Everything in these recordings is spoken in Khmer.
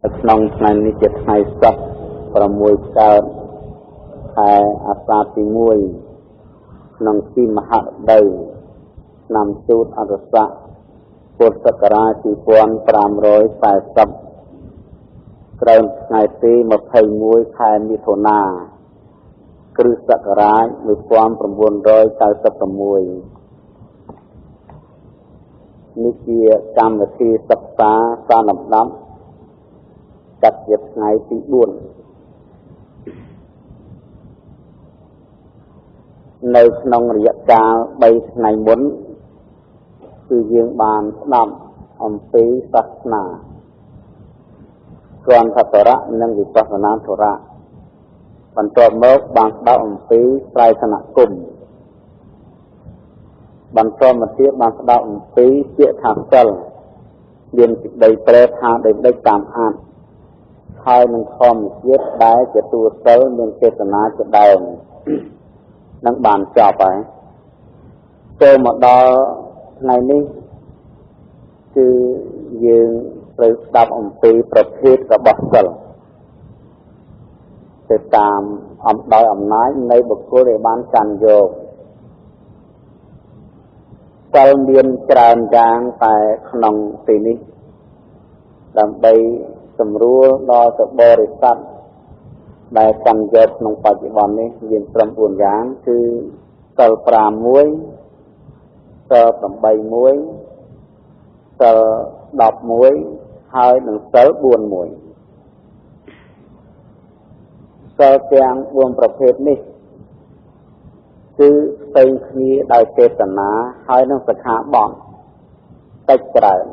ក្នុងថ្ងៃនេះជាថ្ងៃសុក្រ6កើតខែអាសាឍទី1ក្នុងទីមហរដូវឆ្នាំជូតអរិស័កពុទ្ធសករាជ2540ក្រោមថ្ងៃទី21ខែមិថុនាគ្រិស្តសករាជ1996នេះជាកម្មវិធីសិក្សាសាលំដាប់จัดជាថ្ងៃទី4នៅក្នុងរយៈកាល3ថ្ងៃមុនគឺយើងបានស្ដាប់អំពីសាសនាគន្ធធរៈនិងវិបស្សនាធរៈបន្ទាប់មកបានស្ដាប់អំពីត្រៃសនគមបន្ទាប់មកទៀតបានស្ដាប់អំពីពាក្យថាសិលមានសេចក្តីប្រែថាដោយដេចតាមអាចហើយនឹងធម្មជាតិដែលជាតួសិលមានចេតនាជាដើមនឹងបានចប់ហើយចូលមកដល់ថ្ងៃនេះគឺយើងត្រូវស្ដាប់អំពីប្រភេទរបស់សិលទៅតាមដោយអំណាចនៃបុគ្គលដែលបានកាន់យកសិលមានច្រើនយ៉ាងតែក្នុងទីនេះដើម្បីសម្រួលដល់ទៅបរិស័ទដែលកាន់យកក្នុងបច្ចុប្បន្ននេះមានត្រឹម4យ៉ាងគឺសិល5មួយសិល8មួយសិល10មួយហើយនិងសិល4មួយសិលទាំង4ប្រភេទនេះគឺផ្សេងគ្នាដោយចេតនាហើយនឹងសិក្ខាបទតិចច្រើន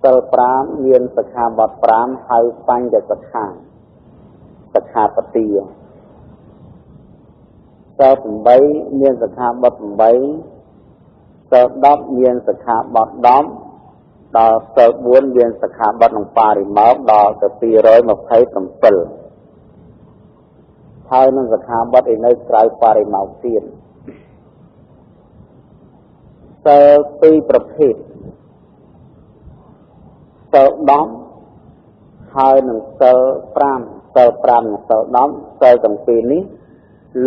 សិល5មានសិក្ខាបទ5ហើយបញ្ញសិក្ខាបទាសិល8មានសិក្ខាបទ8សិល10មានសិក្ខាបទ10ដល់សិល4មានសិក្ខាបទនឹងបរិមាណដល់ទៅ227ហើយនឹងសិក្ខាបទឯនៅក្រៅបរិមាណទៀតសិល2ប្រភេទសិល10ហើយនឹងសិល5សិល5និងសិល10សិលទាំងពីរនេះ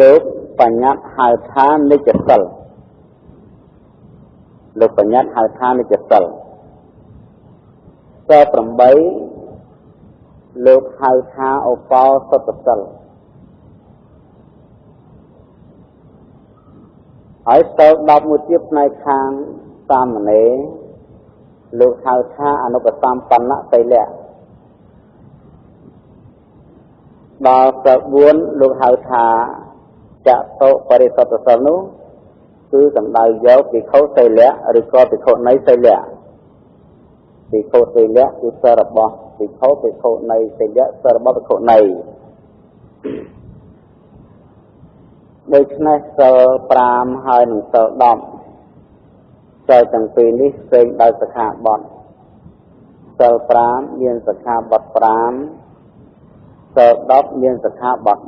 លោកបញ្ញត្តិហៅថានិច្ចសិលលោកបញ្ញត្តិហៅថានិច្ចសិលសិល8លោកហៅថាឧបោសថសិលហើយសិល10មួយទៀតផ្នែកខាងសាមណេរលោកហៅថាអនុបសម្បណ្ណសីលៈដល់សិល4លោកហៅថាចតុបរិសុទ្ធសិលនោះគឺសំដៅយកភិក្ខុសីលៈឬក៏ភិក្ខុនីសីលៈភិក្ខុសីលៈគឺសិលរបស់ភិក្ខុនីសីលៈសិលរបស់ភិក្ខុនីដូច្នេះសិល5ហើយនិងសិល10សិលទាំងពីរនេះផ្សេងដោយសិក្ខាបទសិល5មានសិក្ខាបទ5សិល10មានសិក្ខាបទ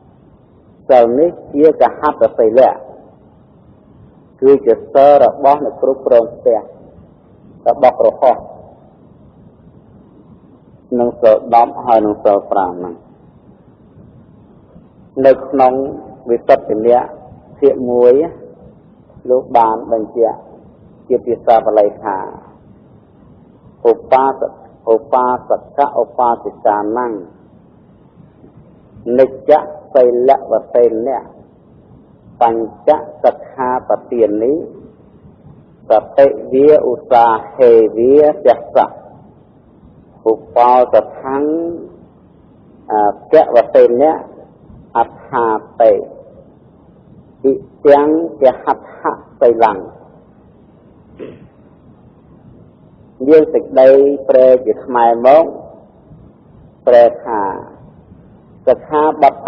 10សិលនេះជាកហត្តសីលៈគឺជាសិលរបស់អ្នកគ្រប់គ្រងផ្ទះរបស់ក្រហមនិងសិល10ហើយនិងសិល5ហ្នឹងនៅក្នុងវិសុទ្ធិលៈភាគ1លោកបានបញ្ជាក់ជាភាសាបាលីថាឧបាសកឧបាសិកានាំងនិច្ចសីលវសេនៈបញ្ចសិក្ខាបទានិសតិវាឧសាហេវាទស្សៈឧបោសថੰកវសេនៈអត្ថាតេវិទាំងកហដ្ឋសីលੰយើងសេចក្តីប្រែជាខ្មែរមកប្រែថាសិក្ខាបទ5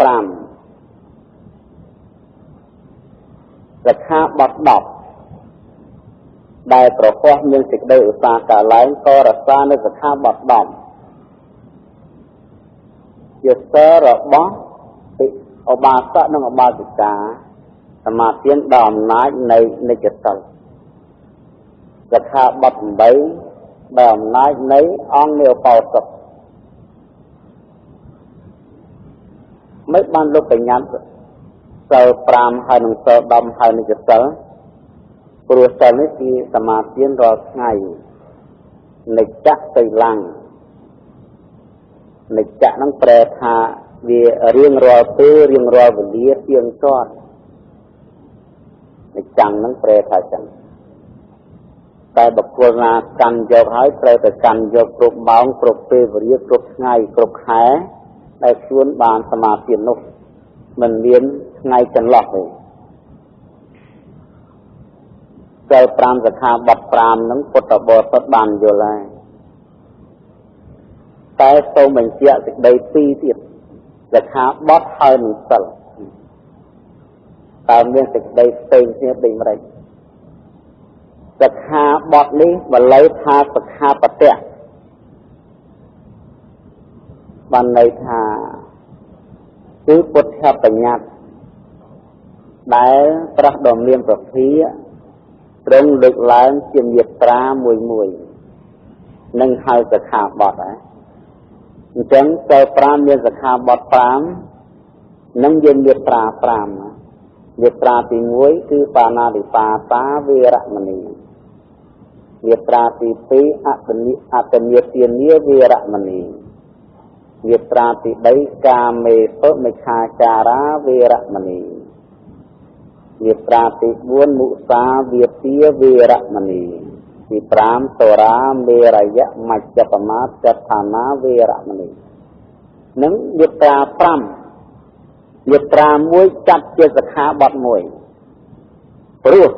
សិក្ខាបទ10ដែលប្រកបមានសេចក្តីឧស្សាហ៍កើតឡើងក៏រក្សានៅសិក្ខាបទ10ជាសិលរបស់ឧបាសកនិងឧបាសិកាសមាទានដល់អំណាចនៃនិច្ចសិលសិក្ខាបទ8 ដោយអំណាចនៃអង្គនៃឧបោសថមិនបានលោកបញ្ញត្តិសិល5ហើយនឹងសិល10ហើយនឹងសិលព្រោះសិលនេះគឺសមាទានរាល់ថ្ងៃនិច្ចសីលੰនិច្ចនឹងប្រែថាវារៀងរាល់ពេលរៀងរាល់វេលាទៀងទាត់និច្ចនឹងប្រែថាចឹងតែបុគ្គលណាកាន់យកហើយត្រូវតែកាន់យកគ្រប់ម៉ោងគ្រប់ពេលវេលាគ្រប់ថ្ងៃគ្រប់ខែដែលខ្លួនបានសមាធិនោះមិនមានថ្ងៃចន្លោះទេសិល5សិក្ខាបទ5នឹងពុទ្ធបរិស័ទបានយល់ហើយតែសូមបញ្ជាក់សេចក្តីពីរទៀតសិក្ខាបទហើយនឹងសិលតើមានសេចក្តីផ្សេងគ្នាដូចម្តេចសិក្ខាបទនេះបល័យថាសិក្ខាបទៈបានន័យថាគឺពុទ្ធបញ្ញត្តិដែលព្រះដ៏មានព្រះភិក្ខទ្រង់លើកឡើងជាមាត្រាមួយនឹងហៅសិក្ខាបទដែរអញ្ចឹងសិល5មានសិក្ខាបទ5និងមានមាត្រា5មាត្រាទី1គឺបាណាតិបាតាវេរមណីមាត្រាទី2អតនិទានាវេរមណីមាត្រាទី3កាមេសុមិច្ឆាចារាវេរមណីមាត្រាទី4មុសាវាទាវេរមណីទី5សូរាមេរយៈមជ្ជបមាទដ្ឋានាវេរមណីនឹងមាត្រា5មាត្រា1ចាត់ជាសិក្ខាបទ1ព្រោះ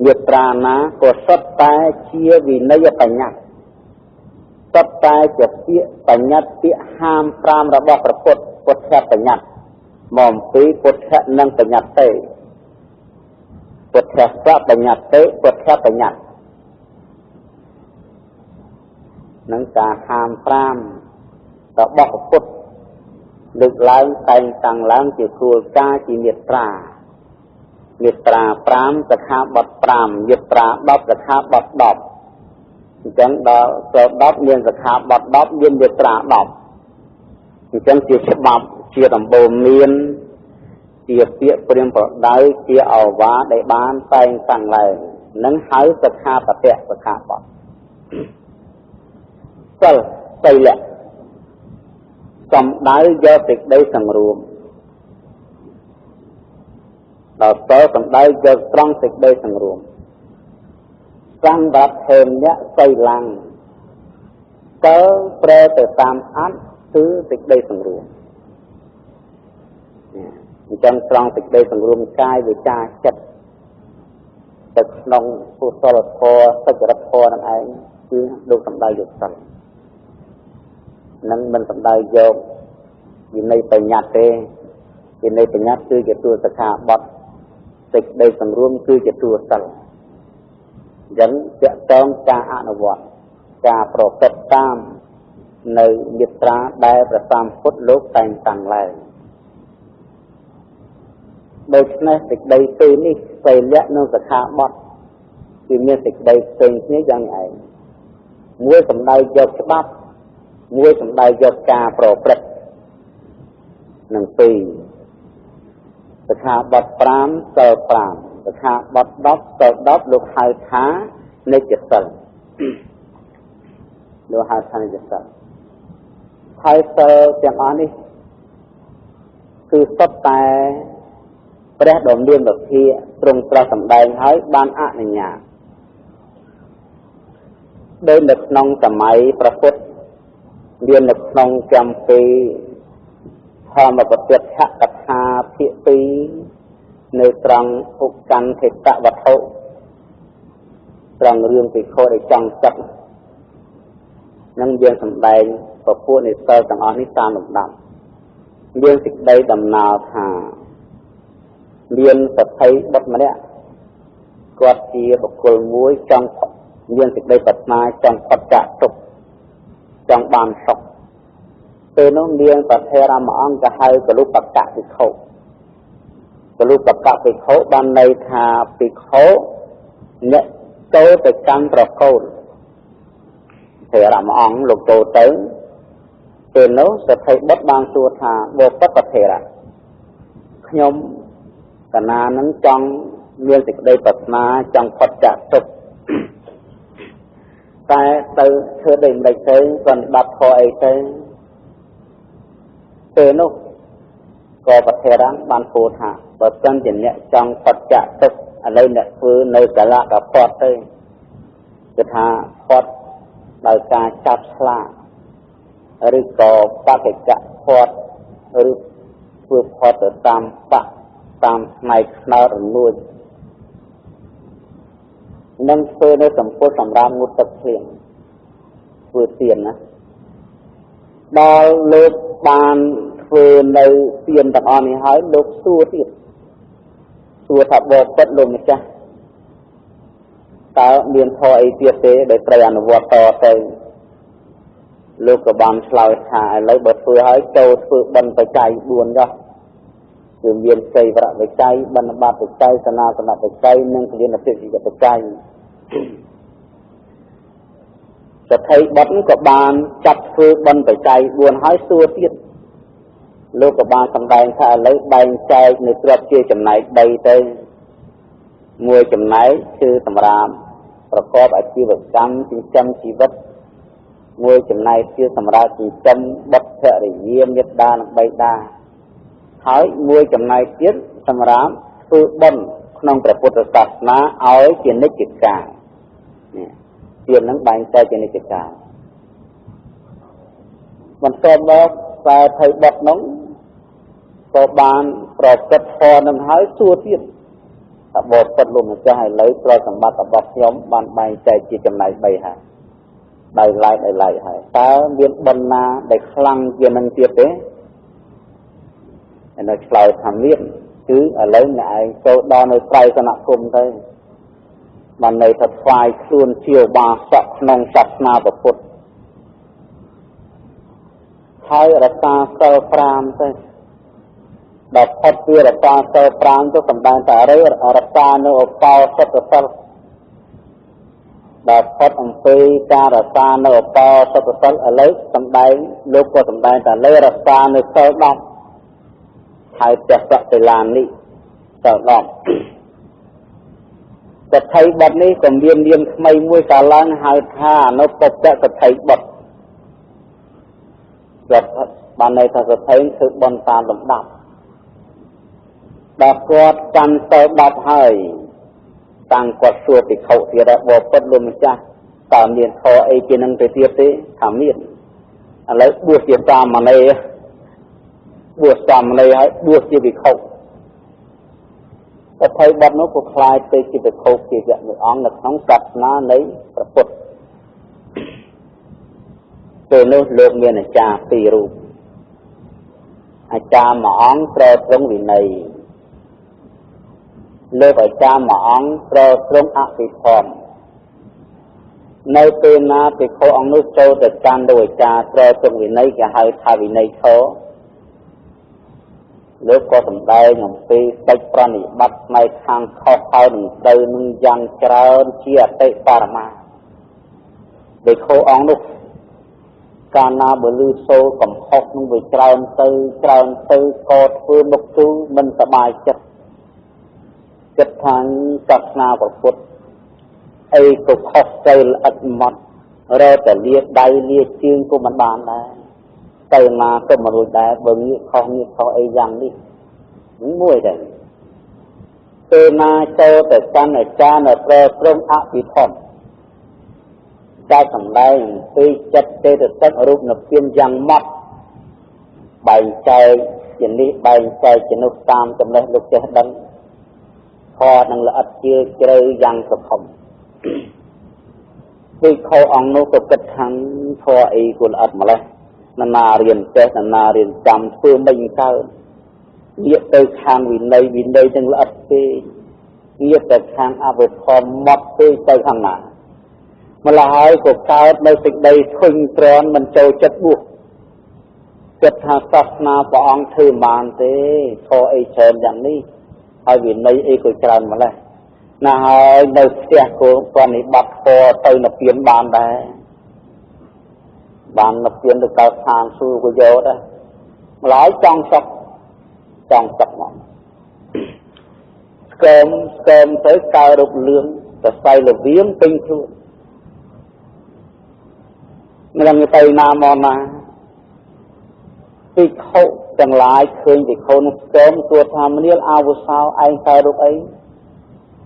មាត្រាណាក៏សុទ្ធតែជាវិន័យបញ្ញត្តិសុទ្ធតែជាពាក្យបញ្ញត្តិពាក្យហាម5របស់ព្រះពុទ្ធបញ្ញត្តិមកអំពីពុទ្ធនិងបញ្ញត្តិទេពុទ្ធសបញ្ញត្តិទេពុទ្ធបញ្ញត្តិនឹងការហាម5របស់ព្រះពុទ្ធលើកឡើងតែងតាំងឡើងជាគោលការណ៍ជាមាត្រា5សិក្ខាបទ5មាត្រា10សិក្ខាបទ10អញ្ចឹងដល់សិល10មានសិក្ខាបទ10មានមាត្រា10អញ្ចឹងជាច្បាប់ជាដំបូងមានជាពាក្យព្រាមប្រដៅជាអវាទដែលបានតែងតាំងឡើងនឹងហៅសិក្ខាបទៈសិក្ខាបទសិលសីលៈសំដៅយកសេចក្តីសង្រួមដល់តសំដៅយកត្រង់សេចក្តីសង្រួមសម្រាប់ធេមៈសីលੰតើប្រែទៅតាមអត្ថគឺសេចក្តីសង្រួមអញ្ចឹងត្រង់សេចក្តីសង្រួមកាយវាចាចិត្តទៅក្នុងកុសលធម៌សច្ចរិតធម៌នឹងឯងគឺលោកសំដៅយកសិលនឹងមិនសំដៅយកវិន័យបញ្ញត្តិទេវិន័យបញ្ញត្តិគឺជាតួសិក្ខាបទសេចក្តីសង្រួមគឺជាតួសិលអញ្ចឹងជាក់តងការអនុវត្តការប្រព្រឹត្តតាមនៅមាត្រាដែលព្រះសម្ពុទ្ធលោកតែងតាំងឡើងដូច្នេះសេចក្តីពីរនេះសីលៈនិងសិក្ខាបទគឺមានសេចក្តីផ្សេងគ្នាយ៉ាងឯងមួយសំដៅយកច្បាប់មួយសំដៅយកការប្រព្រឹត្តនឹងពីរសិក្ខាបទ5សិល5សិក្ខាបទ10សិល10លោកហៅថានិច្ចសិលលោកហៅថានិច្ចសិលហើយសិលទាំងអស់នេះគឺសុទ្ធតែព្រះដ៏មានពភាទ្រង់ត្រាស់សម្ដែងហើយបានអនុញ្ញាតដោយនៅក្នុងសម័យព្រះពុទ្ធមាននៅក្នុងចម្ពីធម្មបទកថាភាគ2នៅត្រង់ឧកន្ធិតវត្ថុត្រង់រឿងពិខុដែលចង់ចិត្តនឹងយើងសម្ដែងពពួកនៃសិលទាំងអស់នេះតាមលំដាប់មានសេចក្តីដំណើរថាមានសទ្ធិបុត្រម្នាក់គាត់ជាបុគ្គលមួយចង់មានសេចក្តីប្រាថ្នាចង់ផុតចាកទុក្ខចង់បានសុខពេលនោះមានប្រធេរមួយអង្គក៏ហៅកលុបកៈភិក្ខុកលុបកៈភិក្ខុបានន័យថាភិក្ខុអ្នកចូលទៅកាន់ត្រកូល thì làm ong lục tô tới từ nó sẽ thấy bất ban xua thà vô tất có thể là nhóm cả na nắng trong miên dịch đây bật na trong Phật trả tục tại từ thưa định lịch thế còn đặt hỏi thế từ nó có vật thể đáng ban phù thả và dân chỉ nhẹ trong Phật trả tục ở đây nhẹ phương nơi cả lạ cả Phật đây cứ thả Phật đời ca chạp xa rồi có ba cái cả Phật rồi vừa Phật ở tam bạc tam này nó rồi nuôi nâng phương nơi tầm phố sầm ram ngút tập thiền vừa tiền á đó lúc ban phương nơi tiền tập on thì hỏi lúc xua tiền xua thập bộ bất luôn mà cha ta miền thôi tiết tế để trai ăn vọt to tới lúc các bạn soi thả lấy bớt phương hỏi châu phương bần phải chạy buồn ra đường viên xây và phải chạy bần bát phải chạy sana phải chạy nhưng cái là chuyện gì phải chạyจะthấy bắn của bạn chặt phương bần phải chạy buồn hỏi xua tiết lúc của bạn sầm đai thả lấy bay chạy người trượt kia chấm này đầy tới mùi chấm nàyคือสำราญประกอบอาชีพกรรมจึงจำชีวิตมวยจำนายคือสำราญจึงจำบัตรเสรีเยี่ยมยัดดานใบดาหายมวยจำนายคือสำราญฝึกบนขนมประพุทธศาสนาเอาเกี่ยนในจิตกายเกี่ยนนั้นใบใจเกี่ยนในจิตกายมันสอบแล้วแต่ไทยบัดน้องก็บานปลอบกระทอนั้นหายชั่วเทียนบอกปัดลมจะให้เลยปล่อยสมบัติบัดย้อมบานใบใจจิตจำนายใบหายใบไล่หายแต่เวียนบนนาได้คลังเกี่ยนนั้นเทียบเด้ในคลายทำเลี้ยงคืออะไรเนี่ยโซดาในไตรสนับคมได้มันในถัดไฟคลื่นเชี่ยวบาสักนองสักนาประพุทธใช้รัตาเซลปรามได้ดอกพัดเพื่อรัตาเซลปรามก็สำคัญแต่เรื่องรัตาเนื้อเปล่าสักสักดอกพัดอันเป็นการรัตาเนื้อเปล่าสักสักอะไรสำคัญลูกก็สำคัญแต่เรื่องรัตาเนื้อเซลดอกไทยจะสักเวลานี้เซลดอกจะไทยบัดนี้ก็เรียนไม่มวยกาลังหายท่านกปจะไทยบัดจะบานในทศไทยคือบนตาลำดับดอกกอดกันเติบดับให้ต่างกอดชัวติเขาเสียดบอกปัดลมจ้าตามเรียนทอไอเจนังไปเทียบเตถามเรียนอะไรบัวเสียตามมาในบัวตามมาในให้บัวเสียติเขาแต่ไทยบัดนู้นก็คลายไปจิตเขาเกี่ยวกับอ่างหนักน้องกัดน้าในประพุทธตัวนู้นเลือกเมียนอาจารย์ตีรูปอาจารย์หมออ่างเตะตรงวินัยเลือกอาจารย์หมออ่างเตะตรงอภิธรรมในตัวนาติโคอ่างนู้นโจแต่การโดยอาจารย์เตะตรงวินัยกับให้ทาวินัยเขาเลือกก็สำได้หนุ่มปีได้ประนิบัติในทางข้อเข้าหนึ่งเดินยังเจริญเชี่ยเตะปารมาติโคอ่างนู้นการนาบลือโซกับฮอกนุ่งไปเจริญตื้อกอดเพื่อนกจูมันสบายจัดทางศาสนาประพุทธไอ้ก็ฮอกใจอัดมัดเราแต่เลียดใดเลียดจึงก็มันบานได้เติมมาก็มาดูได้เบิ่งนี้เขาไอ้ยังนี่มันมวยได้เติมมาเจอแต่การในจานในแปรตรงอภิธรรมได้สำได้ไปจัดเตะตัดรูปนับเปลี่ยนยังมัดใบใจอย่างนี้ใบใจจะนุตามจำเลยลูกจะดังพอนังละอัดเจือเจอยังสะพมวิเขาอ่างนุกกระทั่งพอไอ้กุลอัดมาเลยนาเรียนเจนาเรียนจำเพื่อไม่ยิงเข้าเรียกไปทางวินัยจังละอัดเตเรียกแต่ทางอาวุธพอมัดเตไปข้างหน้ามาลายกบก้าวในสิ่งใดทึงตรอนมันโจจัดบุกจัดหาศาสนาปองถือมานเต้พอไอเชิญอย่างนี้ให้วินในไอกุศลมาเลยน่าให้ในเสียกูตอนนี้บัดพอเตยนับเปลี่ยนบานได้ បាននៅពីទៅកើតឋានសួគ៌ក៏យកដែរម្ល៉េះចង់សុខមកស្គមទៅកើតរូបលឿងសរសៃលវៀងពេញខ្លួនមិនដឹងទៅណាមកណាពីខុសទាំងឡាយឃើញពីខុសនោះស្គមទួថាមនាលអាវុសោឯងកើតរូបអី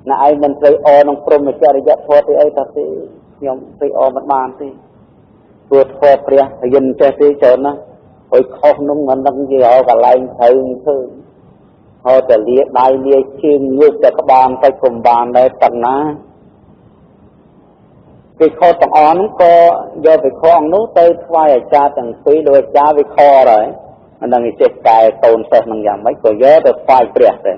ណាឯងមិនត្រូវអក្នុងព្រមចរិយធម៌ទេអីថាទេខ្ញុំទៅអមិនបានទេព្រោះធម៌ព្រះរៀនចេះទេច្រើនណាស់ហើយខុសនោះមិនដឹងជាកន្លែងត្រូវឃើញហើយតែលាដៃលាជើងងើបតែក្បាលតែកុំបានដែរប៉ុណ្ណាគេខុសទាំងអស់នោះក៏យកទៅខំនោះទៅថ្វាយអាចារ្យទាំងពីរដោយអាចារ្យវាខហើយមិនដឹងចេះកែកូនសិស្សនឹងយ៉ាងម៉េចក៏យកទៅថ្វាយព្រះទៅ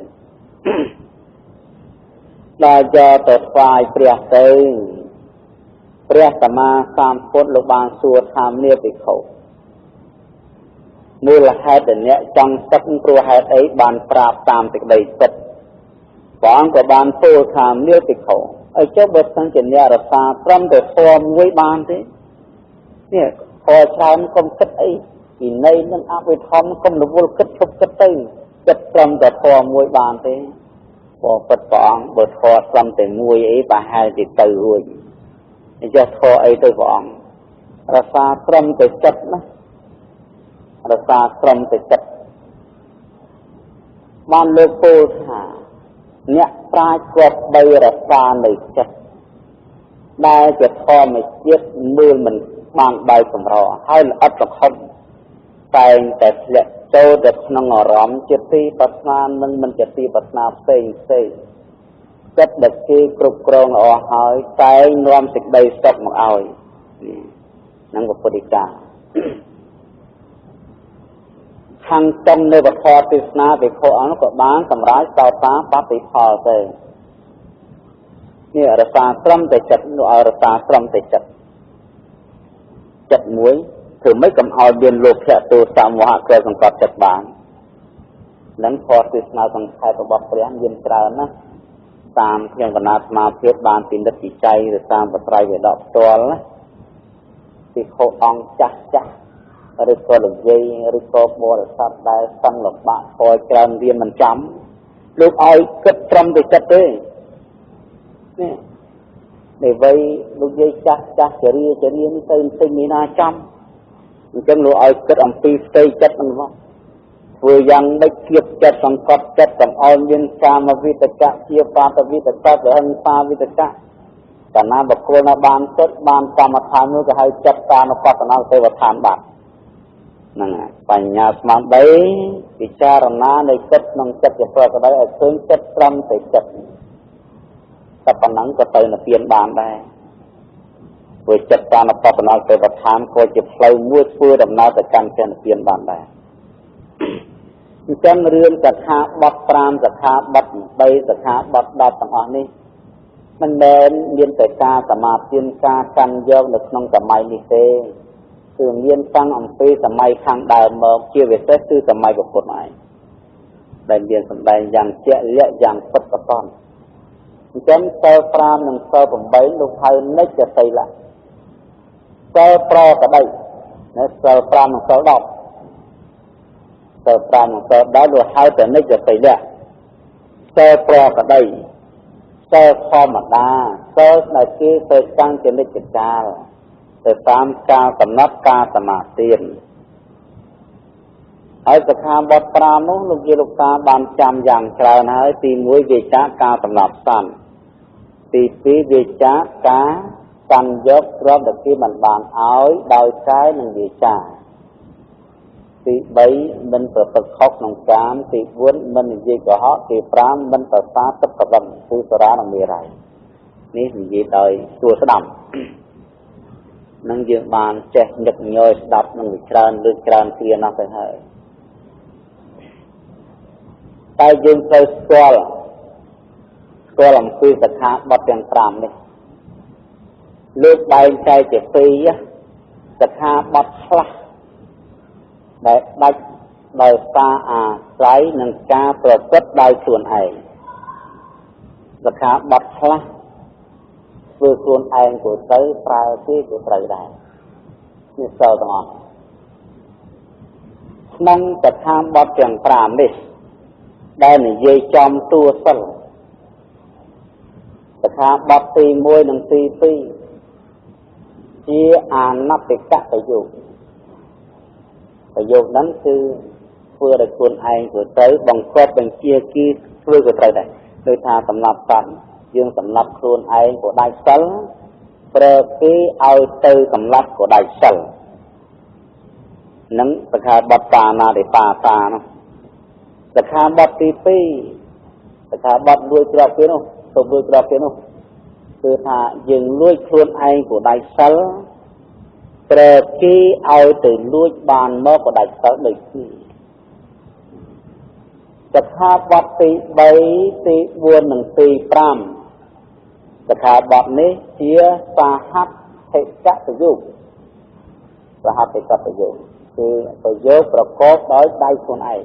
ដល់យកទៅថ្វាយព្រះទៅព្រះសម្មាសម្ពុទ្ធលោកបានសួរថានាភិក្ខុមូលហេតុដែលអ្នកចង់សឹកព្រោះហេតុអីបានប្រាប់តាមសេចក្តីពិតព្រះអង្គក៏បានពោលថានាភិក្ខុឲ្យចុះបើសិនជាអ្នករសាត្រឹមតែធម៌មួយបានទេនេះខច្រើនកុំគិតអីពីនៃនឹងអវិធម្មកុំរវល់គិតឈប់គិតទៅគិតត្រឹមតែធម៌មួយបានទេបើពិតព្រះអង្គបើធម៌ត្រឹមតែមួយអីប្រហែលជាទៅរួចអញ្ចឹងធម៌អីទៅព្រះអង្គរសាត្រឹមតែចិត្តណារសាត្រឹមតែចិត្តបានលើកពោលថាអ្នកប្រាជ្ញគាត់បីរសានៅចិត្តដែលជាធម្មជាតិមើលមិនបានដោយកម្រហើយល្អិតល្ខំតែងតែធ្លាក់ចូលទៅក្នុងអារម្មណ៍ជាទីប្រាថ្នានិងមិនជាទីប្រាថ្នាផ្សេងចិត្តដែលគេគ្រប់គ្រងល្អហើយតែងនាំសេចក្តីសុខមកឲ្យនឹងពុទ្ធិកាខាងចំនៅវធទេសនាវិខអនុក៏បានសម្រាប់សោតាបតិផលទៅនេះរសាត្រឹមតែចិត្តនោះឲ្យរសាត្រឹមតែចិត្តមួយគឺមិនកំឲ្យមានលោភៈទោសៈមោហៈក្រសង្កត់ចិត្តបាននឹងធម៌ទេសនាសង្ខេបរបស់ព្រះមានច្រើនណាស់តាមខ្ញុំកណាត់ស្មារតីបានពិនិត្យវិច័យទៅតាមបត្រៃវេដកផ្ទាល់ណាពីខុសអង្គចាស់ឬក៏និយាយឬក៏បរិស័ទដែលសង្លបាក់ខយច្រើនវាមិនចាំលោកឲ្យគិតត្រឹមតែចិត្តទេនេះដែលវ័យលោកយាយចាស់ចរិយានេះទៅទិញនេះណាចាំអញ្ចឹងលោកឲ្យគិតអំពីផ្ទៃចិត្តហ្នឹងមកធ្វើយ៉ាងម៉េចគៀបចិត្តសង្កត់ចិត្តកុំឲ្យមានកាមវិតកៈជាបាតវិតកៈវិហិង្សាវិតកៈកាលណាបុគ្គលណាបានគិតបានកម្មដ្ឋាននោះក៏ឲ្យចិត្តតានុបស្សនាទេវឋានបាត់ហ្នឹងហើយបញ្ញាស្មារតីពិចារណានៃចិត្តក្នុងចិត្តជាប្រកបដោយឲ្យឃើញចិត្តត្រឹមតែចិត្តតែប៉ុណ្ណឹងក៏ទៅនិព្វានបានដែរព្រោះចិត្តតានុបស្សនាទេវឋានក៏ជាផ្លូវមួយធ្វើដំណើរទៅកាន់និព្វានបានដែរអញ្ចឹងរឿងកថាបទ5កថាបទ3កថាបទ10ទាំងអស់នេះមិនមែនមានតែការសមាធិការកាន់យកនៅក្នុងសម័យនេះទេគឺមានតាំងអំពីសម័យខាងដើមមកជាពិសេសគឺសម័យពុទ្ធឯងដែលមានសម្ដែងយ៉ាងជាក់លាក់យ៉ាងពិតប្រាកដអញ្ចឹងសិល5និងសិល8លោកហៅនិច្ចសីលៈសិលប្រកដីនៅសិល5និងសិល10សិល5និងសិល10លោកហៅតែនិច្ចសីលៈសិលប្រកដីសិលធម្មតាសិលដែលគេទៅតាំងជានិច្ចកាលទៅតាមការកំណត់ការសមាទានហើយសិក្ខាបទ5នោះលោកយាយលោកតាបានចាំយ៉ាងច្រើនហើយទី1វាចាការសម្រាប់សន្តិទី2វាចាការកាន់យកទ្រព្យដែលគេមិនបានឲ្យដោយកាយនិងវាចាទី3មិនប្រព្រឹត្តខុសក្នុងកាមទី4មិននិយាយកុហកទី5មិនប្រសាទទឹកកវិនគឺសរានិងមេរ័យនេះនិយាយដោយស្រួលស្ដាប់នឹងយើងបានចេះនឹកញយស្ដាប់នឹងវាច្រើនលើកច្រើនគ្នាណាស់ទៅហើយតែយើងត្រូវស្គាល់អំពីសិក្ខាបទទាំង5នេះលើកបែងចែកជាពីរសិក្ខាបទខ្លះដែលដាច់ដោយសារអាស្រ័យនឹងការប្រព្រឹត្តដោយខ្លួនឯងសិក្ខាបទខ្លះធ្វើខ្លួនឯងក៏ទៅប្រើគេក៏ត្រូវដែរ នេះសិលទាំងអស់ក្នុងកថាបទទាំង5នេះដែលនិយាយចំតួសិលកថាបទទី1និងទី2ជាអាណត្តិកប្រយោគប្រយោគហ្នឹងគឺធ្វើដោយខ្លួនឯងធ្វើទៅបង្កប់បញ្ជាគេធ្វើក៏ត្រូវដែរដោយថាសម្រាប់សត្វយើងសម្រាប់ខ្លួនឯងក៏ដាច់សិលប្រើគេឲ្យទៅសម្រាប់ក៏ដាច់សិលនឹងសខាបទបាណាតិបាតានោះសខាបទទី2សខាបទលួចទ្រព្យគេនោះទៅលួចទ្រព្យគេនោះគឺថាយើងលួចខ្លួនឯងក៏ដាច់សិលប្រើគេឲ្យទៅលួចបានមកក៏ដាច់សិលដូចគ្នាសខាបទទី3ទី4និងទី5សខាបទនេះជាសហត្ថិកប្រយោគសហត្ថិកប្រយោគគឺប្រយោគប្រកបដោយដៃខ្លួនឯង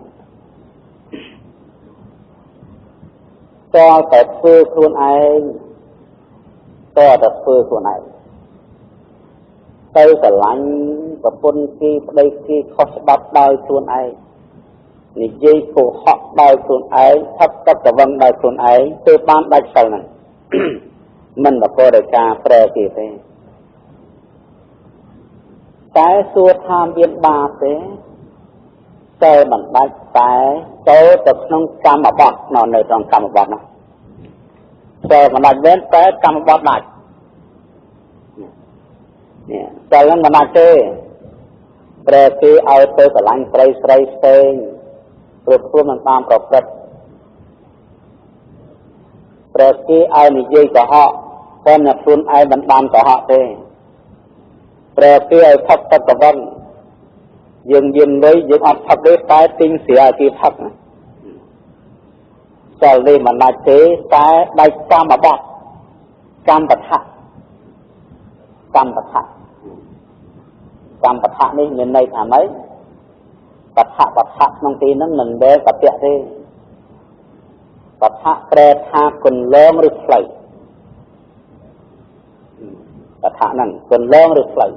តើតែធ្វើខ្លួនឯងតើតែធ្វើខ្លួនឯងទៅស្រឡាញ់ប្រពន្ធគេប្តីគេខុសច្បាប់ដោយខ្លួនឯងនិយាយកុហកដោយខ្លួនឯងថប់ទឹកកវឹងដោយខ្លួនឯងទើបបានដាច់សិលហ្នឹងមិនប្រកបដោយការប្រើគេទេតែសួរថាមានបាបទេតែមិនដាច់តែចូលទៅក្នុងកម្មបត្តិនៅក្នុងកម្មបត្តិនោះតែមិនដាច់មែនតែកម្មបត្តិដាច់នេះតែមិនដាច់ទេប្រើគេឲ្យទៅស្រឡាញ់ស្រីផ្សេងព្រោះខ្លួនមិនបានប្រព្រឹត្តប្រើគេឲ្យនិយាយកុហកតែអ្នកខ្លួនឯងមិនបានកុហកទេប្រើគេឲ្យផឹកទឹកកវឹងយើងមានលុយយើងអត់ផឹកទេតែទិញស្រាឲ្យគេផឹកតែនេះមិនដាច់ទេតែដាច់កម្មបត្តិកម្មបដ្ឋៈកម្មបដ្ឋៈកម្មបដ្ឋៈនេះមានន័យថាម៉េចបដ្ឋៈក្នុងទីហ្នឹងមិនដែលបច្ចៈទេបដ្ឋៈប្រែថាគន្លងឬផ្លូវបដ្ឋៈហ្នឹងគន្លងឬផ្លូវ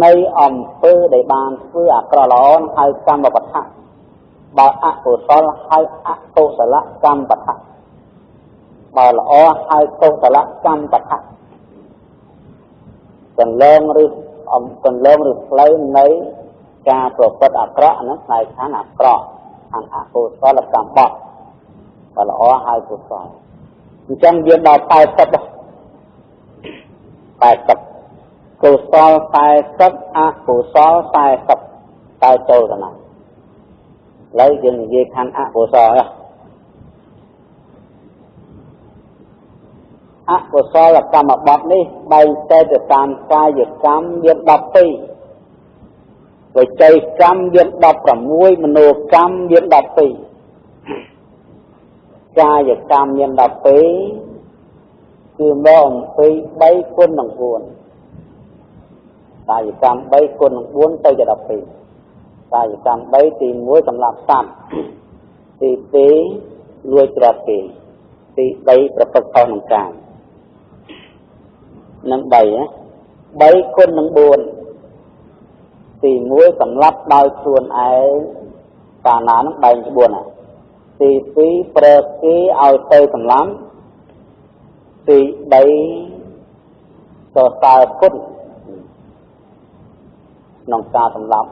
នៃអំពើដែលបានធ្វើអាក្រក់ល្អហៅកម្មបដ្ឋៈបើអកុសលហៅអកុសលកម្មបដ្ឋៈបើល្អហៅកុសលកម្មបដ្ឋៈគន្លងឬផ្លូវនៃការប្រព្រឹត្តអាក្រក់ហ្នឹងផ្នែកខាងអាក្រក់ខាងអកុសលកម្មបត្តិបើល្អហៅកុសលអញ្ចឹងយើងដល់80កុសល40អកុសល40តើចូលទៅណាឥឡូវយើងនិយាយខាងអកុសលអកុសលកម្មបត្តិនេះបែងចែកទៅតាមកាយកម្មមាន12វចីកម្មមាន16មនោកម្មមាន12កាយកម្មមាន12គឺមកអំពី3គុណនឹង4កាយកម្ម3គុណនឹង4ទៅជា12កាយកម្ម3ទី1សម្រាប់សត្វទី2លួចទ្រព្យគេទី3ប្រព្រឹត្តខុសនឹងកាមនឹង3គុណនឹង4ទី1សម្រាប់ដោយខ្លួនឯងកាលណានឹងបែង4ទី2ប្រើគេឲ្យទៅសម្លាប់ទី3សរសើរគុណក្នុងការសម្លាប់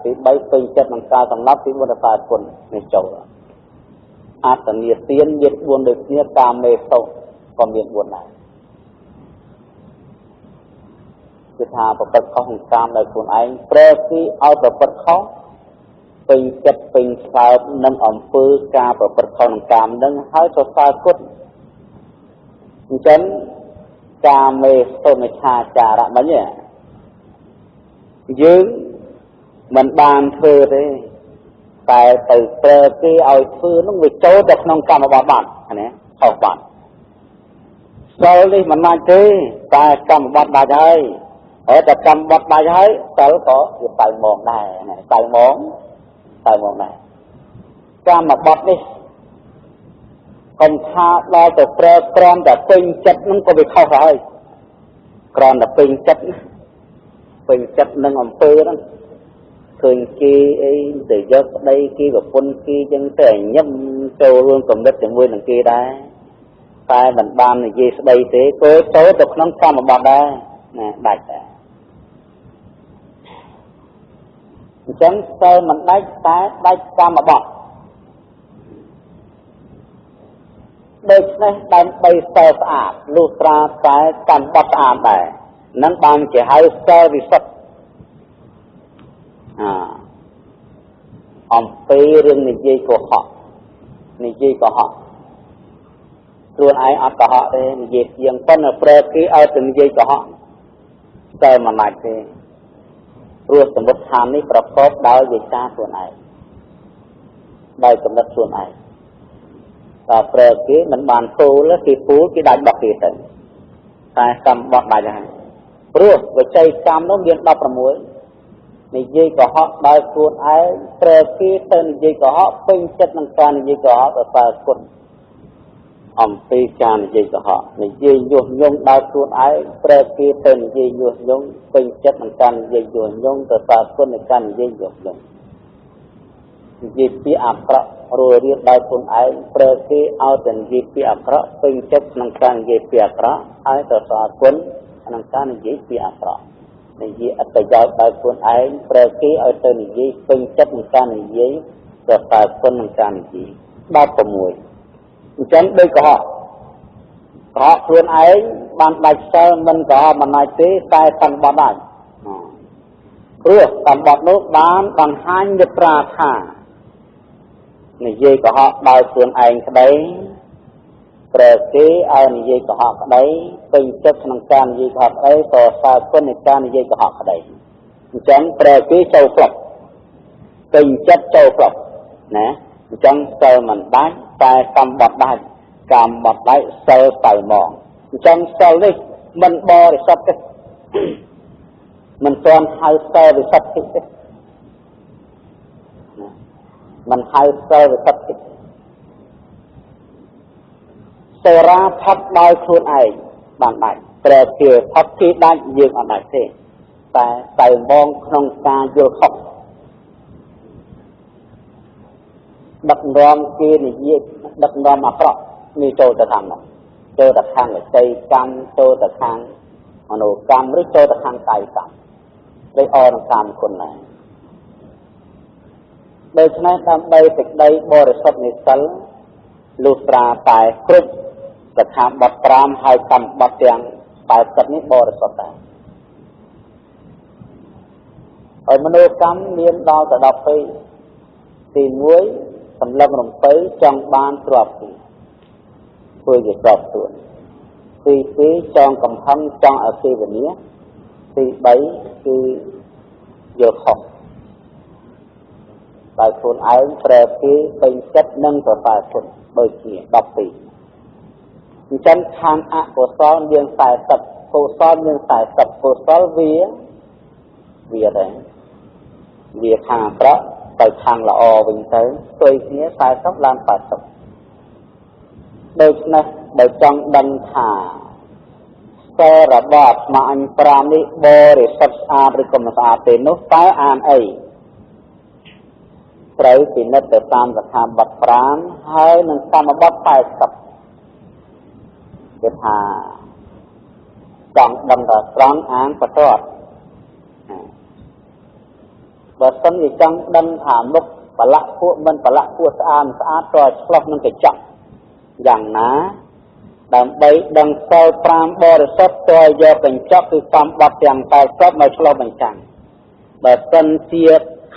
ទី3ពេញចិត្តក្នុងការសម្លាប់ទី4សរសើរគុណនេះចូលអត្តនីទានមាន4ដូចគ្នាកាមេសោក៏មាន4ដែរគឺថាប្រព្រឹត្តខុសក្នុងកាមដោយខ្លួនឯងប្រើគេឲ្យប្រព្រឹត្តខុសពេញចិត្តពេញខ្លោបនឹងអំពើការប្រព្រឹត្តខុសក្នុងកាមនឹងហើយសរសើរគុណអញ្ចឹងកាមេសោមិច្ឆាចារៈមិញយើងមិនបានធ្វើទេតែទៅប្រើគេឲ្យធ្វើនោះវាចូលទៅក្នុងកម្មបត្តិបាត់ណាខុសបាត់សិលនេះមិនណាច់ទេតែកម្មបត្តិដាច់ហើយតែកម្មបត្តិដាច់ហើយសិលក៏វាទៅមកដែរណាទៅមកដែរកម្មបត្តិនេះកុំថាដល់ទៅប្រើក្រំតែពេញចិត្តនឹងក៏វាខុសហើយក្រំតែពេញចិត្ត ពេញចិត្តនឹងអំពើហ្នឹងឃើញគេអីទៅយកប្តីគេប្រពន្ធគេចឹងទៅញឹមចូលរួមកំណត់ជាមួយនឹងគេដែរតែមិនបាននិយាយស្ដីទេគោចូលទៅក្នុងកម្មបត្តិដែរណាដាច់ដែរអញ្ចឹងសិលមិនដាច់តែដាច់កម្មបត្តិដូច្នេះដើម្បីសិលស្អាតលុះត្រាតែកម្មបត្តិស្អាតដែរនឹងបានគេហៅសិលវិសុទ្ធអំពីរឿងនិយាយកុហកនិយាយកុហកខ្លួនឯងអត់កុហកទេនិយាយជាងប៉ុន្តែប្រើគេឲ្យទៅនិយាយកុហកតែមិនអាចទេព្រោះសមុទ្រឋាននេះប្រកបដោយវិចារខ្លួនឯងដោយកំណត់ខ្លួនឯងតែប្រើគេមិនបានពូលគេពូលគេដាច់បោះគេទៅតែកម្មបត់ដាច់ហើយព្រោះវិច័យកម្មនោះមាន16និយាយកុហកដោយខ្លួនឯងប្រើគេទៅនិយាយកុហកពេញចិត្តនឹងការនិយាយកុហកទៅប្រើគុណអំពីការនិយាយកុហកនិយាយញុះញង់ដោយខ្លួនឯងប្រើគេទៅនិយាយញុះញង់ពេញចិត្តនឹងការនិយាយញុះញង់ទៅប្រើគុណនៃការនិយាយញុះញង់និយាយពាក្យអាក្រក់រួចរៀបដោយខ្លួនឯងប្រើគេឲ្យទៅនិយាយពាក្យអាក្រក់ពេញចិត្តក្នុងការនិយាយពាក្យអាក្រក់ឲ្យទៅប្រើគុណក្នុងការនិយាយពាក្យអាក្រក់និយាយអត្តប្រយោជន៍ដោយខ្លួនឯងប្រើគេឲ្យទៅនិយាយពេញចិត្តនឹងការនិយាយទៅប្រើគុណក្នុងការនិយាយ16អញ្ចឹងដូចកុហកខ្លួនឯងបានដាច់សិលមិនកុហកមិនដាច់ទេតែកម្មបត្តិដាច់ព្រោះកម្មបត្តិនោះបានបង្ហាញមេត្រាថានិយាយកុហកដោយខ្លួនឯងក្តីប្រើគេឲ្យនិយាយកុហកក្តីពេញចិត្តក្នុងការនិយាយកុហកក្តីក៏សារគុណនៃការនិយាយកុហកក្តីអញ្ចឹងប្រើគេចូលផ្លុកពេញចិត្តចូលផ្លុកណាអញ្ចឹងសិលមិនដាច់តែកម្មបត្តិដាច់កម្មបត្តិដាច់សិលទៅហ្មងអញ្ចឹងសិលនេះមិនបរិសុទ្ធទេមិនទាន់ហៅសិលវិសុទ្ធទេមិនហៅសិលវិសុទ្ធទេសូរាផុតដោយខ្លួនឯងបានដាច់ប្រើគេផុតគេដាច់យើងអត់ដាច់ទេតែទៅហ្មងក្នុងការយល់ខុសដឹកនាំគេនិយាយដឹកនាំអាក្រក់នេះចូលទៅខាងនោះចូលទៅខាងវិច័យកម្មចូលទៅខាងមនោកម្មឬចូលទៅខាងកាយកម្មដោយអរកម្មគុណដែរដូច្នេះដើម្បីសេចក្តីបរិសុទ្ធនៃសិលលុះត្រាតែគ្រប់សិក្ខាបទ5ហើយកម្មបទទាំង80នេះបរិសុទ្ធដែរហើយមនោកម្មមានដល់ទៅ10ពេលទី1សម្លឹងរំពៅចង់បានទ្រព្យធ្វើជាទ្រព្យខ្លួនទី2ចង់កំហឹងចង់អសេវនាទី3គឺយកខុសដោយខ្លួនឯងប្រើគេពេញចិត្តនិងប្រសើរគុណដូចគ្នា12អញ្ចឹងខាងអកុសលយើង40កុសលយើង40កុសលវាដែរវាខាងអាក្រក់ទៅខាងល្អវិញទៅផ្ទុយគ្នា40ឡើង80ដូច្នេះបើចង់ដឹងថាសិលរបស់អាត្មាអញ5នេះបរិសុទ្ធស្អាតឬក៏មិនស្អាតទេនោះតើអានអីត្រូវពិនិត្យទៅតាមសិក្ខាបទ5ហើយនឹងកម្មបទ80គេថាចង់ដឹងថាត្រង់អានបន្តបើសិនជាចង់ដឹងថាមុខបលៈពួកមិនបលៈពួកស្អាតស្អាតតើឆ្លោះនឹងកញ្ចក់យ៉ាងណាដើម្បីដឹងសិល5បរិសុទ្ធតើយកកញ្ចក់គឺកម្មបទទាំង80មកឆ្លោះបញ្ចាំងបើសិនជា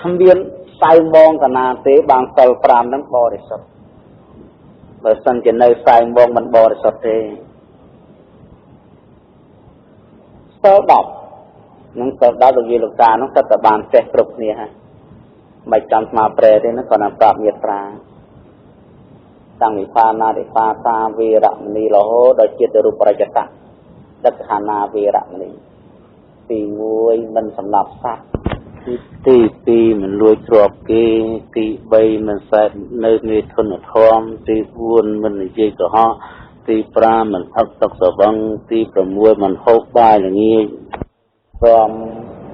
គ្មានសៅមងកណាទេបានសិល5នឹងបរិសុទ្ធបើសិនជានៅសៅមងមិនបរិសុទ្ធទេសិល10នឹងសិល10លោកយាយលោកតានោះសិតតែបានចេះគ្រប់គ្នាហើយមិនចាំស្មារតីទេណាគាត់ណាប្រាប់មេត្រាតាំងវិបាណារិបាតាវេរមណីរហូតដល់ជាតិរូបរចតៈដឹកខាណាវេរមណីទី1មិនសម្លាប់សត្វទី2មិនលួចទ្រព្យគេទី3មិនសែកនៅមេធនធម៌ទី4មិននិយាយកុហកទី5មិនផឹកទឹកស្រវឹងទី6មិនហូបបាយល្ងាចព្រម